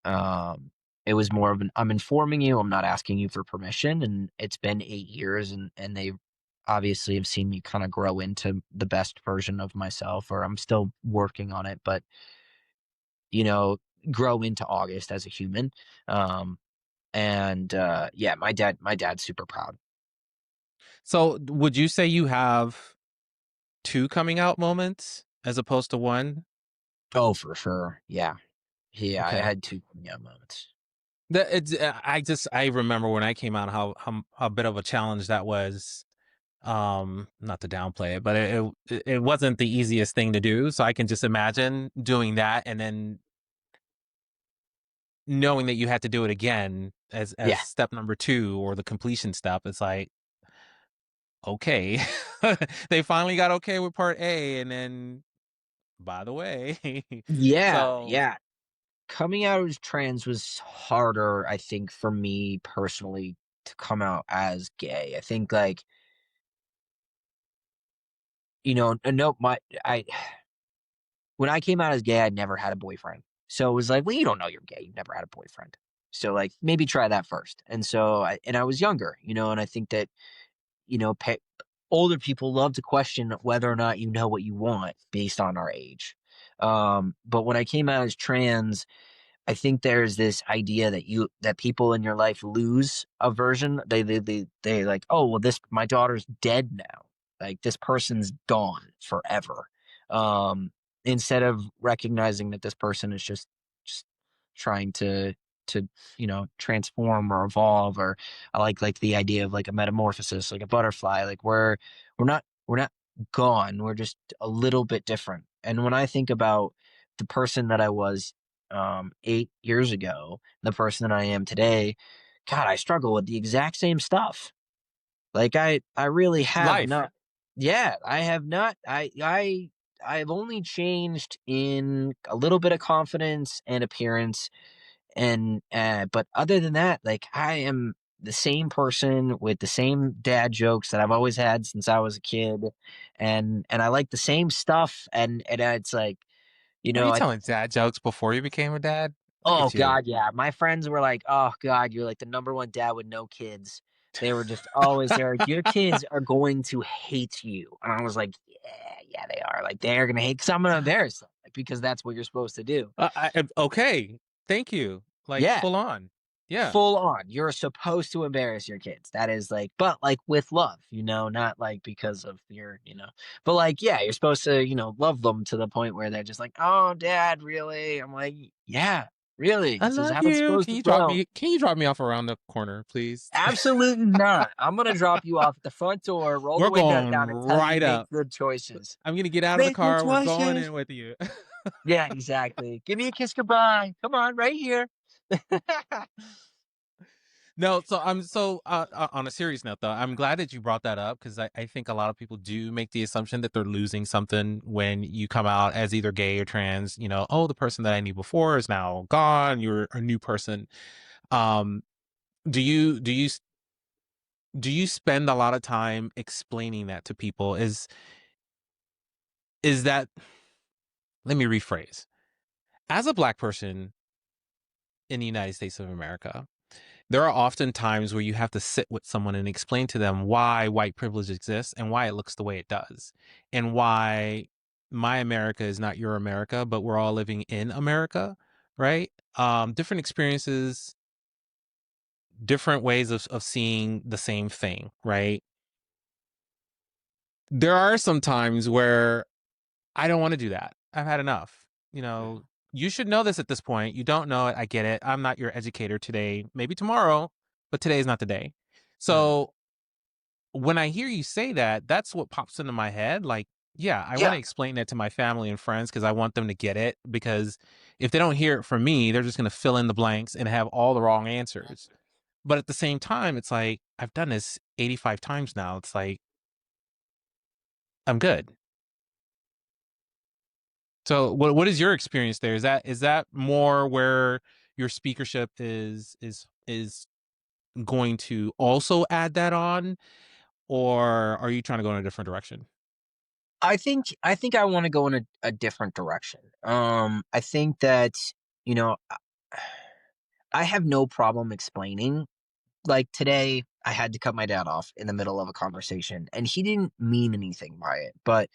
um it was more of an, I'm informing you, I'm not asking you for permission. And it's been 8 years, and they obviously have seen me kind of grow into the best version of myself, or I'm still working on it, but you know, grow into August as a human. Um, and yeah, my dad's super proud. So, would you say you have 2 coming out moments as opposed to 1? Oh, for sure. Yeah. Yeah, I Okay. had two yeah moments. I remember when I came out how bit of a challenge that was. Not to downplay it, but it wasn't the easiest thing to do. So I can just imagine doing that and then knowing that you had to do it again as Yeah. step number 2 or the completion step. It's like, okay, they finally got okay with part A, and then by the way, Yeah, so yeah. Coming out as trans was harder, I think, for me personally, to come out as gay. I think, like, no, my I when I came out as gay, I'd never had a boyfriend. So it was like, well, you don't know you're gay. You've never had a boyfriend. So like maybe try that first. And so I was younger, and I think that, older people love to question whether or not you know what you want based on our age. But when I came out as trans, I think there's this idea that people in your life lose a version. They like, oh well, this my daughter's dead now. Like this person's gone forever. Um, Instead of recognizing that this person is just trying to transform or evolve. Or I like the idea of like a metamorphosis, like a butterfly. Like we're not gone. We're just a little bit different. And when I think about the person that I was 8 years ago, the person that I am today, God, I struggle with the exact same stuff. Like I really It's have life. not. Yeah, I have not. I've only changed in a little bit of confidence and appearance, and but other than that, like I am the same person with the same dad jokes that I've always had since I was a kid, and I like the same stuff, and it's like, Were you I telling dad jokes before you became a dad? Look oh at you. god, yeah. My friends were like, "Oh god, you're like the number one dad with no kids." They were just always there. Like, your kids are going to hate you, and I was like, "Yeah, yeah, they are. Like, they're gonna hate because I'm gonna embarrass them, like, because that's what you're supposed to do." Okay. Thank you. Like Yeah, full on. Yeah. full on. You're supposed to embarrass your kids. That is like, but like with love, not like because of but like, yeah, you're supposed to, love them to the point where they're just like, "Oh, dad, really?" I'm like, "Yeah, really. I This is love how it's you. supposed Can to you drop go." me? Can you drop me off around the corner, please? Absolutely not. I'm gonna drop you off at the front door, roll the We're window going down, and tell you to right make up. good choices. I'm gonna get out of the Make good car. We're going choices. in with you. Yeah, exactly. Give me a kiss goodbye. Come on, right here. No, so on a serious note though, I'm glad that you brought that up because I think a lot of people do make the assumption that they're losing something when you come out as either gay or trans. Oh, the person that I knew before is now gone. You're a new person. Um, do you do you do you spend a lot of time explaining that to people? Is that, let me rephrase. As a black person in the United States of America, there are often times where you have to sit with someone and explain to them why white privilege exists and why it looks the way it does, and why my America is not your America, but we're all living in America, right? Different experiences, different ways of seeing the same thing, right? There are some times where I don't want to do that. I've had enough. You should know this at this point. You don't know it. I get it. I'm not your educator today. Maybe tomorrow, but today is not the day. Mm. So when I hear you say that, that's what pops into my head. Like, yeah, I want Yeah. to explain that to my family and friends because I want them to get it. Because if they don't hear it from me, they're just going to fill in the blanks and have all the wrong answers. But at the same time, it's like, I've done this 85 times now. It's like, I'm good. So what is your experience there? Is that more where your speakership is going to also add that on, or are you trying to go in a different direction? I think I want to go in a different direction. I think that, you know, I have no problem explaining. Like today, I had to cut my dad off in the middle of a conversation, and he didn't mean anything by it. But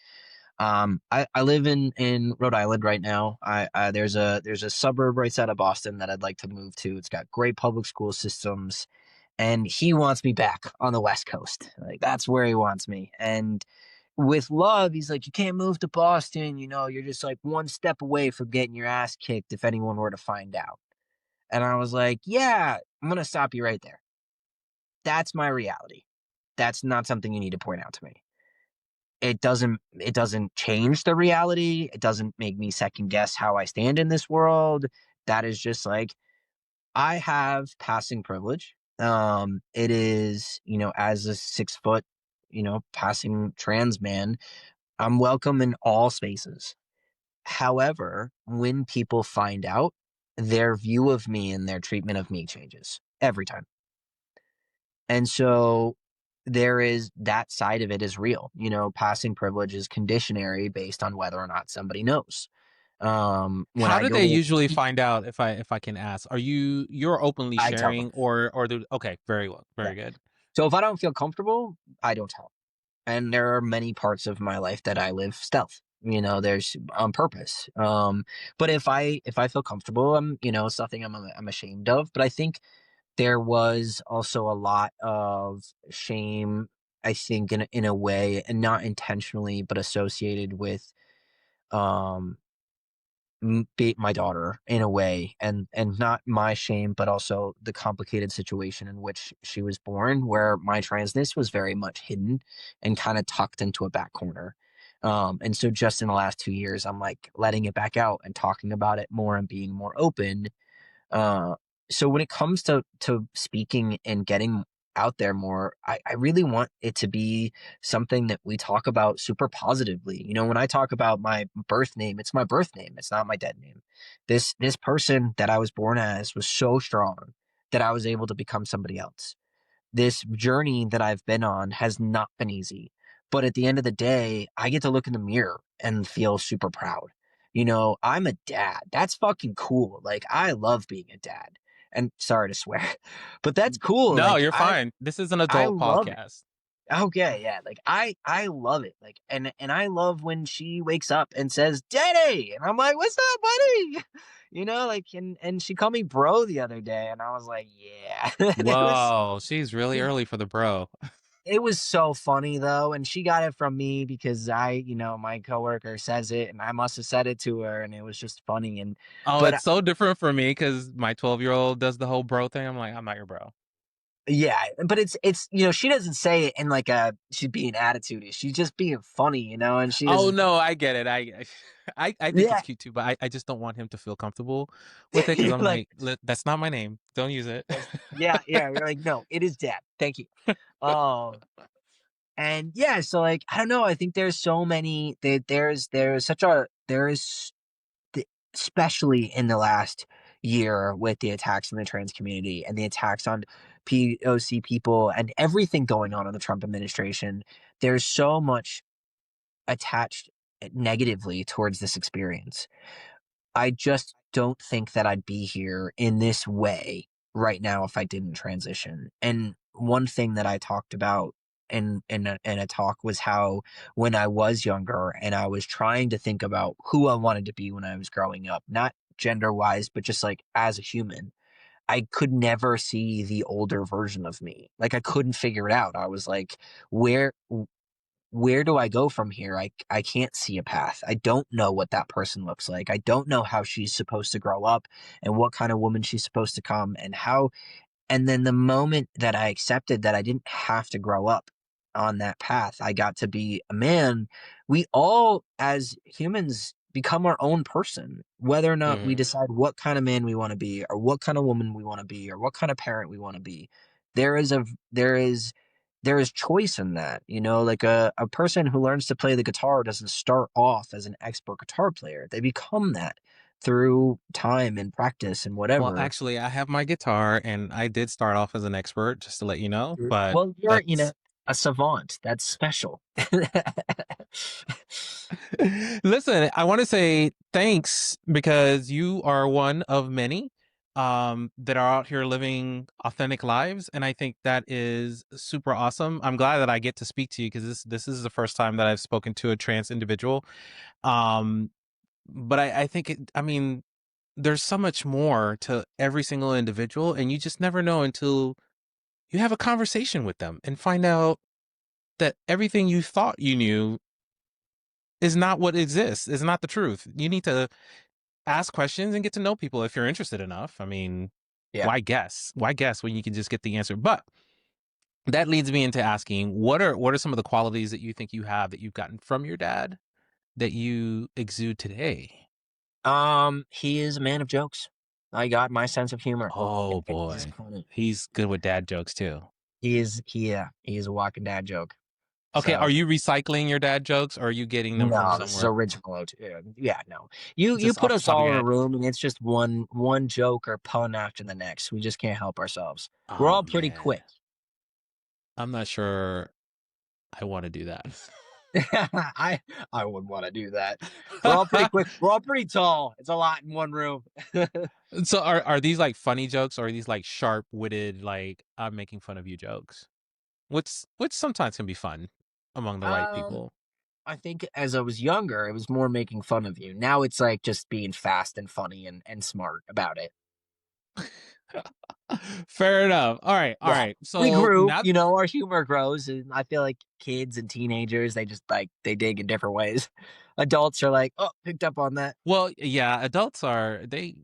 I live in Rhode Island right now. There's a suburb right outside of Boston that I'd like to move to. It's got great public school systems, and he wants me back on the West Coast. Like that's where he wants me. And with love, he's like, you can't move to Boston. You're just like one step away from getting your ass kicked if anyone were to find out. And I was like, yeah, I'm gonna stop you right there. That's my reality. That's not something you need to point out to me. It doesn't change the reality. It doesn't make me second guess how I stand in this world. That is just like I have passing privilege. It is, as a 6 foot, passing trans man, I'm welcome in all spaces. However, when people find out, their view of me and their treatment of me changes every time. And so there is that side of it is real. Passing privilege is conditionary based on whether or not somebody knows. When How I do go they to usually find out, if I can ask? Are you're openly I tell them. sharing, or okay, very well, Yeah. very good. So if I don't feel comfortable, I don't tell. And there are many parts of my life that I live stealth. There's on purpose. But if I feel comfortable, it's nothing I'm ashamed of. But I think there was also a lot of shame, I think, in a way, and not intentionally, but associated with um be my daughter in a way, and not my shame, but also the complicated situation in which she was born, where my transness was very much hidden and kind of tucked into a back corner. And so just in the last 2 years, I'm like letting it back out and talking about it more and being more open. uh, so when it comes to speaking and getting out there more, I really want it to be something that we talk about super positively. When I talk about my birth name, it's my birth name. It's not my dead name. This person that I was born as was so strong that I was able to become somebody else. This journey that I've been on has not been easy. But at the end of the day, I get to look in the mirror and feel super proud. I'm a dad. That's fucking cool. Like, I love being a dad. And sorry to swear, but that's cool. No, Like, you're I fine. This is an I adult love it. podcast. Okay, yeah. Like, I love it. Like, and I love when she wakes up and says, "Daddy," and I'm like, "What's up, buddy?" Like, and she called me bro the other day, and I was like, "Yeah." And Whoa, she's really early for the bro. it was so funny though, and she got it from me because my coworker says it, and I must have said it to her, and it was just funny. And Oh, but it's so different for me because my 12-year-old does the whole bro thing. I'm like, I'm not your bro. yeah, but it's she doesn't say it in like a she's being attitude. She's just being funny, and she Oh is no, I get it. I think it's yeah. cute too, but I just don't want him to feel comfortable with it because You're I'm like, like, That's not my name. Don't use it." yeah, yeah. You're like, no, it is dad. Thank you. Um, and yeah, so like I don't know. I think there's so many. There's such a there is especially in the last year with the attacks on the trans community and the attacks on POC people and everything going on in the Trump administration, there's so much attached negatively towards this experience. I just don't think that I'd be here in this way right now if I didn't transition. And one thing that I talked about in a talk was how when I was younger and I was trying to think about who I wanted to be when I was growing up, not gender wise, but just like as a human, I could never see the older version of me. Like I couldn't figure it out. I was like, where do I go from here? I can't see a path. I don't know what that person looks like. I don't know how she's supposed to grow up and what kind of woman she's supposed to come and how. And then the moment that I accepted that I didn't have to grow up on that path, I got to be a man. We all, as humans, become our own person, whether or not we Hmm. decide what kind of man we want to be, or what kind of woman we want to be, or what kind of parent we want to be. There is a there is there is choice in that. Like a person who learns to play the guitar doesn't start off as an expert guitar player. They become that through time and practice and Well, whatever. actually, I have my guitar, and I did start off as an expert, just to let you know. But Well, you're, that's a savant. That's special. listen. I want to say thanks because you are one of many that are out here living authentic lives, and I think that is super awesome. I'm glad that I get to speak to you because this is the first time that I've spoken to a trans individual. Um, but I think I mean, there's so much more to every single individual, and you just never know until you have a conversation with them and find out that everything you thought you knew is not what exists, is not the truth. You need to ask questions and get to know people if you're interested enough. I mean, Yeah. why guess? Why guess when you can just get the answer? But that leads me into asking what are some of the qualities that you think you have that you've gotten from your dad that you exude today? He is a man of jokes. I got my sense of humor. Oh He's boy. funny. He's good with dad jokes too. He is a walking dad joke. Okay, are So you recycling your dad jokes or are you getting them from no, this is somewhere? original. Yeah, no. You Just put off the us top of all your in a head? room and it's just one joke or pun after the next. We just can't help ourselves. We're Oh all pretty man. quick. I'm not sure I want to do that. I I wouldn't want to do that. We're all pretty quick. We're all pretty tall. It's a lot in one room. So are these like funny jokes, or are these like sharp witted, like I'm making fun of you jokes? Which sometimes can be fun among the right um, people. I think as I was younger, it was more making fun of you. Now it's like just being fast and funny and smart about it. Fair enough. All right, all Yeah. right. We So grew, now, our humor grows, and I feel like kids and teenagers, they just like they dig in different ways. Adults are like, "Oh, picked up on that." well, yeah, adults are they.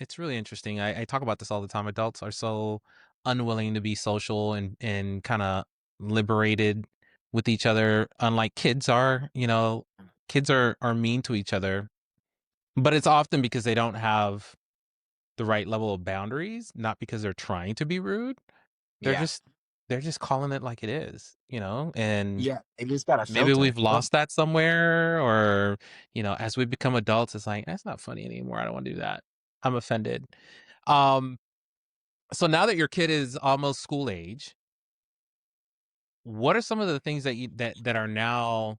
It's really interesting. I talk about this all the time. Adults are so unwilling to be social and kind of liberated with each other, unlike kids are. Kids are mean to each other, but it's often because they don't have the right level of boundaries, not because they're trying to be rude. They're Yeah. just they're just calling it like it is. And Yeah, they just got a maybe filter. we've lost that somewhere, or as we become adults, it's like that's not funny anymore. I don't want to do that. I'm offended. Um, so now that your kid is almost school age, what are some of the things that are now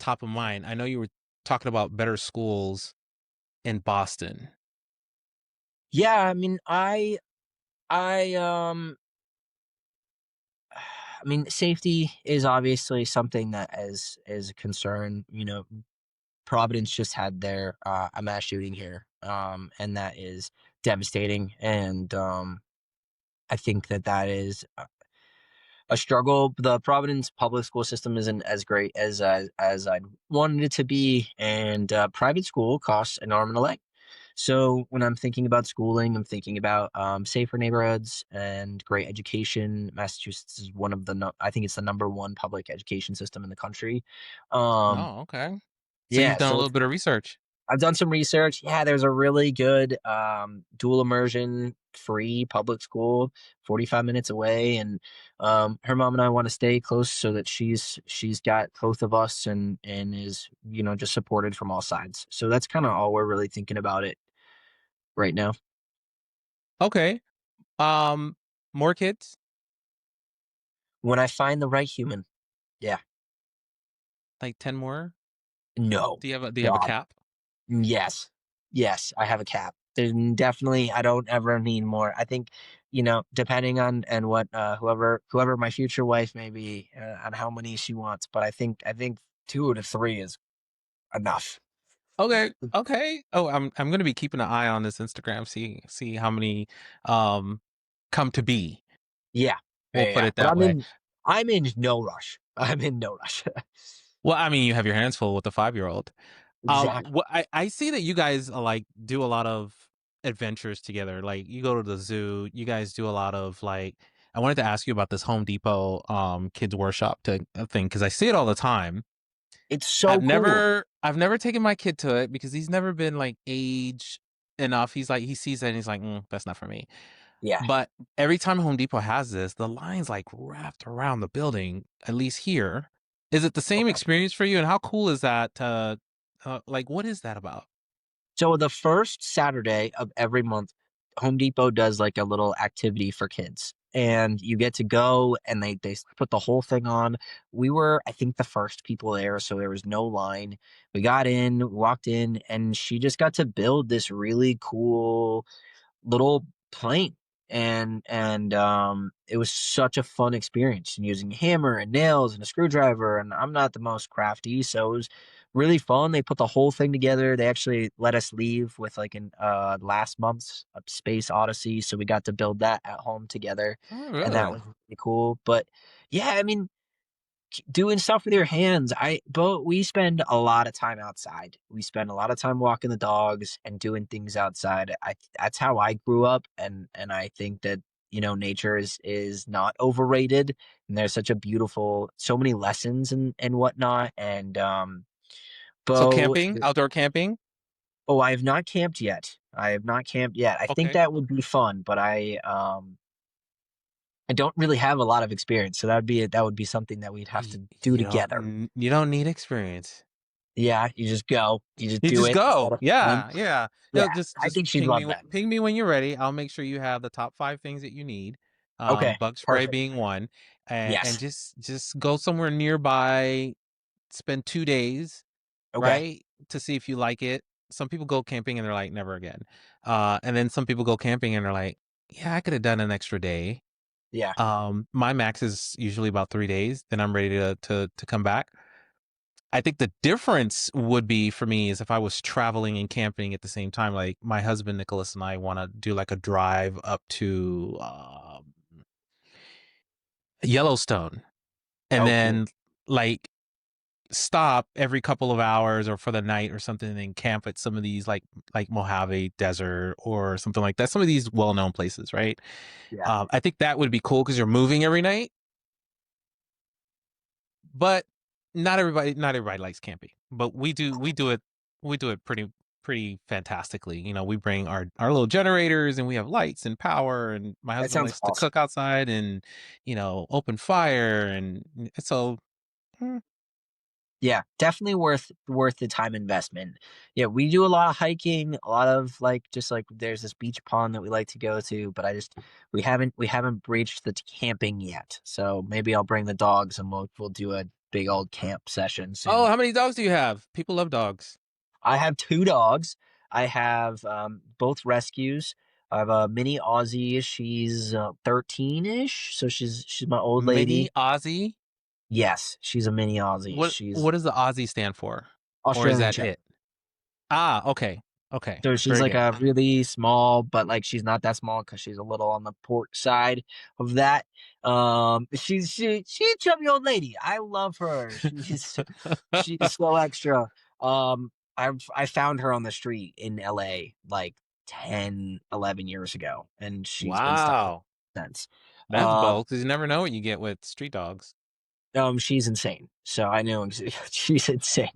top of mind? I know you were talking about better schools in Boston. Yeah, I mean, I I mean, safety is obviously something that is a concern. Providence just had their a mass shooting here, and that is devastating. And I think that is a struggle. The Providence public school system isn't as great as I'd wanted it to be, and private school costs an arm and a leg. So when I'm thinking about schooling, I'm thinking about safer neighborhoods and great education. Massachusetts is one of the I think it's the number one public education system in the country. Um, Oh, okay. So you've yeah, done a so little bit of research. I've done some research. Yeah, there's a really good dual immersion free public school 45 minutes away, and her mom and I want to stay close so that she's got both of us and is, just supported from all sides. So that's kind of all we're really thinking about it right now. Okay. Um, More kids, When I find the right human. Yeah. like 10 more. No. Do you have a God. cap? Yes. Yes, I have a cap. There's definitely I don't ever need more. I think, depending on and what whoever my future wife may be, on how many she wants, but I think 2 to 3 is enough. Okay. Okay. Oh, I'm gonna be keeping an eye on this Instagram, see how many um come to be. Yeah. Yeah, We'll yeah, put yeah. it But that way. I'm in no rush. I'm in no rush. Well, I mean, you have your hands full with a 5-year-old. Exactly. What I see that you guys like do a lot of adventures together. Like you go to the zoo. You guys do a lot of like. I wanted to ask you about this Home Depot kids workshop thing, because I see it all the time. It's I've so cool. never I've never taken my kid to it because he's never been like age enough. He's like he sees it and he's like, that's not for me. Yeah. But every time Home Depot has this, the line's like wrapped around the building, at least here. Is it the same Okay. experience for you? And how cool is that? Like, what is that about? So the first Saturday of every month, Home Depot does like a little activity for kids. And you get to go and they put the whole thing on. We were, I think, the first people there, so there was no line. We got in, walked in, and she just got to build this really cool little plane. And it was such a fun experience, and using a hammer and nails and a screwdriver, and I'm not the most crafty, so it was really fun. They put the whole thing together. They actually let us leave with like an last month's Space Odyssey, so we got to build that at home together, Oh, and that really? was really cool. But yeah, I mean, doing stuff with your hands. But we spend a lot of time outside. We spend a lot of time walking the dogs and doing things outside. That's how I grew up, and I think that, nature is not overrated, and there's such a beautiful, so many lessons and whatnot. And So Bo, camping, outdoor camping? oh, I have not camped yet. I have not camped yet. I think Okay. that would be fun, but I don't really have a lot of experience, so that would be something that we'd have Y- to do You don't together. you don't need experience. Yeah, you just go. You just You do just it instead go. of planning. Yeah, yeah. Yeah, I Just think she'd love that. ping me when you're ready. I'll make sure you have the top 5 things that you need. Okay, Bug spray perfect. being one, and Yes. just go somewhere nearby. spend 2 days, Okay. right? To see if you like it. Some people go camping and they're like, never again. And then some people go camping and they're like, yeah, I could have done an extra day. Yeah. My max is usually about 3 days. Then I'm ready to come back. I think the difference would be for me is if I was traveling and camping at the same time. Like my husband Nicholas and I want to do like a drive up to Yellowstone, and Oh, cool. then like stop every couple of hours or for the night or something and camp at some of these like Mojave Desert or something like that. Some of these well-known places, right? Yeah. I think that would be cool because you're moving every night, but not everybody likes camping. But we do it pretty fantastically. You know, we bring our little generators and we have lights and power, and my That husband sounds likes to awesome. cook outside and open fire, and so mm, Yeah, definitely worth the time investment. Yeah, we do a lot of hiking, a lot of like just like there's this beach pond that we like to go to, but we haven't breached the camping yet. So maybe I'll bring the dogs and we'll do a big old camp session oh, soon. how many dogs do you have? People love dogs. I have two dogs. I have both rescues. I have a mini Aussie. She's 13-ish, so she's my old Mini lady. Aussie. Yes, she's a mini Aussie. What She's does the Aussie stand for? Or is Australian that Shepherd. it? Ah, okay. Okay. So she's Very like good. a really small, but like she's not that small because she's a little on the port side of that. She's a chubby old lady. I love her. She's so extra. I found her on the street in LA like 10, 11 years ago, and she's been stuck with Wow. me since. That's Um, bold because you never know what you get with street dogs. she's insane. So I know she's insane,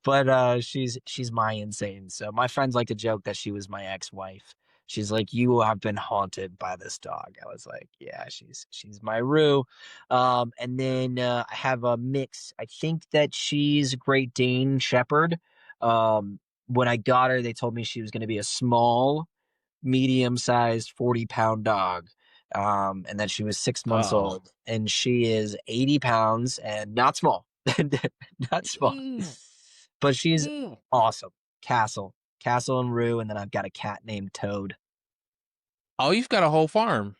but she's my insane. So my friends like to joke that she was my ex-wife. She's like, you have been haunted by this dog. I was like, yeah, she's my Roo. And then I have a mix. I think that she's Great Dane Shepherd. When I got her, they told me she was going to be a small medium-sized 40-pound dog. And that she was 6 months Oh. old, and she is 80 pounds and not small, not small, Mm. but she's Mm. awesome. Castle and Rue, and then I've got a cat named Toad. Oh, you've got a whole farm.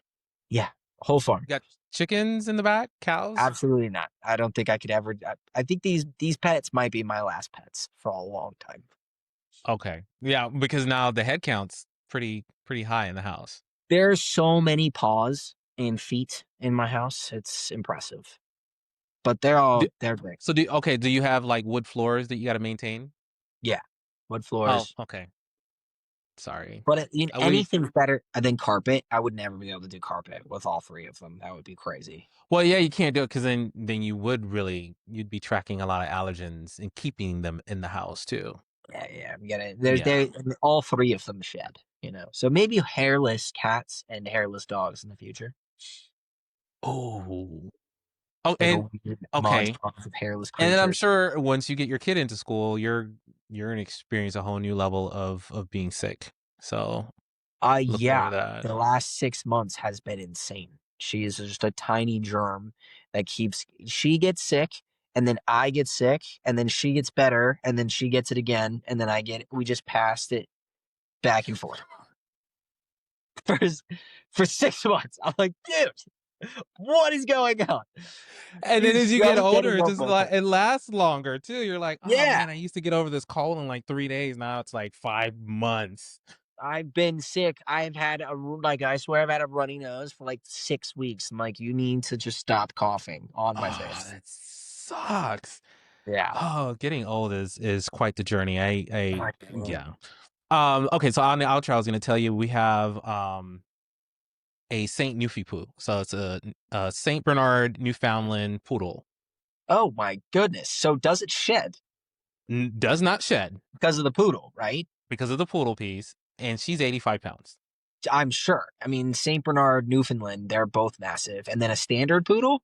Yeah, whole farm. You got chickens in the back, cows. Absolutely not. I don't think I could ever. I think these pets might be my last pets for a long time. Okay. Yeah, because now the head count's pretty high in the house. There's so many paws and feet in my house. It's impressive, but Do, they're great. so do you have like wood floors that you got to maintain? Yeah, wood Oh, floors. okay. Sorry. Anything's better than carpet. I would never be able to do carpet with all three of them. That would be crazy. Well, yeah, you can't do it because then you'd be tracking a lot of allergens and keeping them in the house too. Yeah, we gotta. Yeah. All three of them shed. So maybe hairless cats and hairless dogs in the future. Oh. Oh, Like a and weird okay. montage of hairless And then I'm creatures. sure once you get your kid into school, you're gonna experience a whole new level of being sick. So look forward Yeah. to that. The last 6 months has been insane. She is just a tiny germ that keeps. She gets sick, and then I get sick, and then she gets better, and then she gets it again, and then I get it. We just passed it back and forth for for 6 months. I'm like, dude, what is going on? And then She's as you get just older, getting it more just like vocal. it lasts longer too. You're like, oh Yeah, man, I used to get over this cold in like 3 days. Now it's like 5 months. I've been sick. I've had I swear I've had a runny nose for like 6 weeks. I'm like, you need to just stop coughing on my Oh, face. that sucks. Yeah. Oh, getting old is quite the journey. I I know. yeah. Okay, so on the outro, I was gonna tell you we have a Saint Newfie. So it's a Saint Bernard Newfoundland poodle. Oh my goodness. So does it shed Does not shed because of the poodle, right? because of the poodle piece, and she's 85 pounds. I'm sure. I mean, St. Bernard, Newfoundland, they're both massive. And then a standard poodle?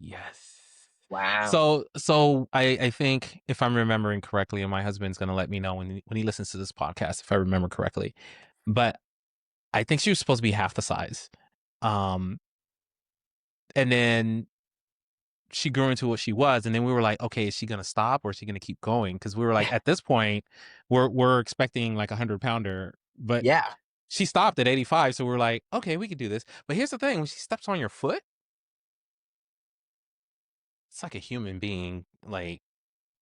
Yes. Wow. So I think if I'm remembering correctly, and my husband's gonna let me know when he listens to this podcast if I remember correctly, but I think she was supposed to be half the size. Um, and then she grew into what she was, and then we were like, okay, is she gonna stop or is she gonna keep going? Because we were like, at this point, we're expecting like 100-pounder, but Yeah. she stopped at 85, so we're like, okay, we could do this. But here's the thing: when she steps on your foot, it's like a human being. Like,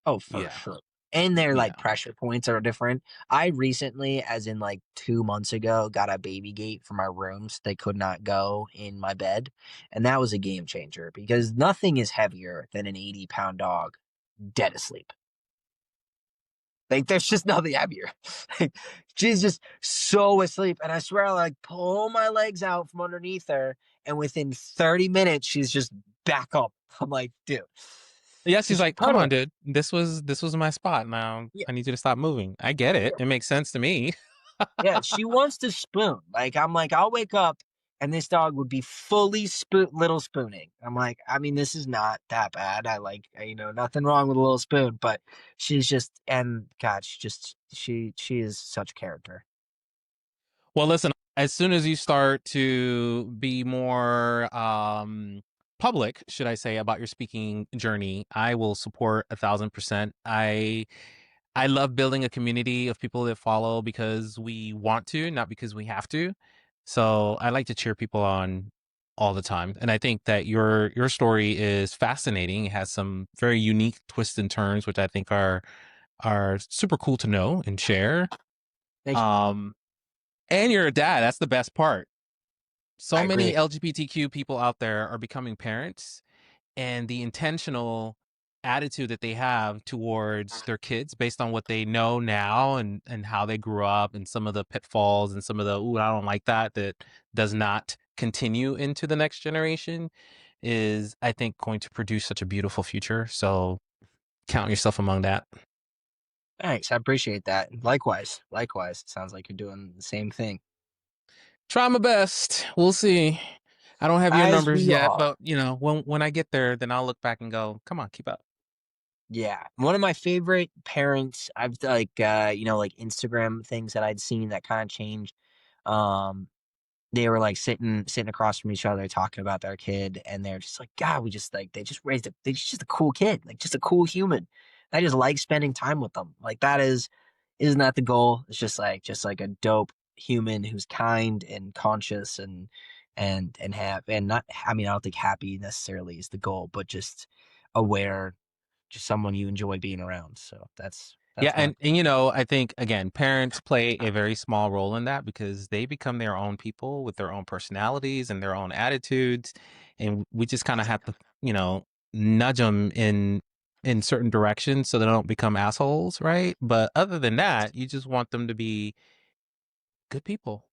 Oh, for yeah, sure. And their yeah. like pressure points are different. I recently, as in like 2 months ago, got a baby gate for my rooms. They could not go in my bed. And that was a game changer because nothing is heavier than an 80-pound dog dead asleep. Like there's just nothing heavier. Like, she's just so asleep. And I swear I like pull my legs out from underneath her. And within 30 minutes, she's just back up. I'm like, dude. Yeah, So she's she's like, "Come on, cuddling. dude. This was my spot. Now Yeah. I need you to stop moving." I get it. Yeah. It makes sense to me. Yeah, she wants to spoon. Like I'm like, I'll wake up and this dog would be fully little spooning. I'm like, I mean, this is not that bad. I like, nothing wrong with a little spoon, but she's just, and God, she is such a character. Well, listen, as soon as you start to be more public, should I say, about your speaking journey, I will support 1,000%. I love building a community of people that follow because we want to, not because we have to. So I like to cheer people on all the time. And I think that your story is fascinating. It has some very unique twists and turns, which I think are super cool to know and share. Thank you. Um, and you're a dad. That's the best part. I So many agree. LGBTQ people out there are becoming parents, and the intentional attitude that they have towards their kids based on what they know now and how they grew up and some of the pitfalls and some of the ooh, I don't like that does not continue into the next generation is, I think, going to produce such a beautiful future. So count yourself among that. Thanks. I appreciate that. Likewise. Likewise. Sounds like you're doing the same thing. Try my best. We'll see. I don't have your As numbers we yet, are. but when I get there, then I'll look back and go, come on, keep up. Yeah. One of my favorite parents, I've like like Instagram things that I'd seen that kind of changed. Um they were like sitting across from each other talking about their kid, and they're just like, God, we just like they just raised a they just a cool kid, like just a cool human. I just like spending time with them. Like that isn't that the goal? It's just like a dope human who's kind and conscious and have and not I mean, I don't think happy necessarily is the goal, but just aware, just someone you enjoy being around. So Yeah, that's my and I think again, parents play a very small role in that because they become their own people with their own personalities and their own attitudes, and we just kind of have to, nudge them in certain directions so they don't become assholes, right? But other than that, you just want them to be good people.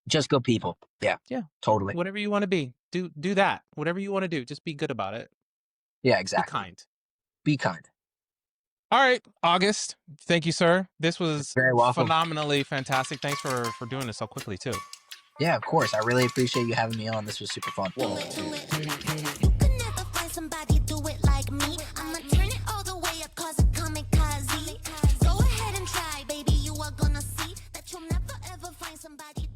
just go people. Yeah, Yeah, totally. whatever you want to be, do that. Whatever you want to do, just be good about it. Yeah, Be exactly. kind. Be kind. All right, August. Thank you, sir. This was Very welcome. phenomenally fantastic. Thanks for doing this so quickly too. Yeah, of course. I really appreciate you having me on. This was super fun. Do it. You can never find somebody do it like me. I'ma turn it all the way up, cause it kamikaze. Go ahead and try, baby. You are gonna see that you'll never ever find somebody.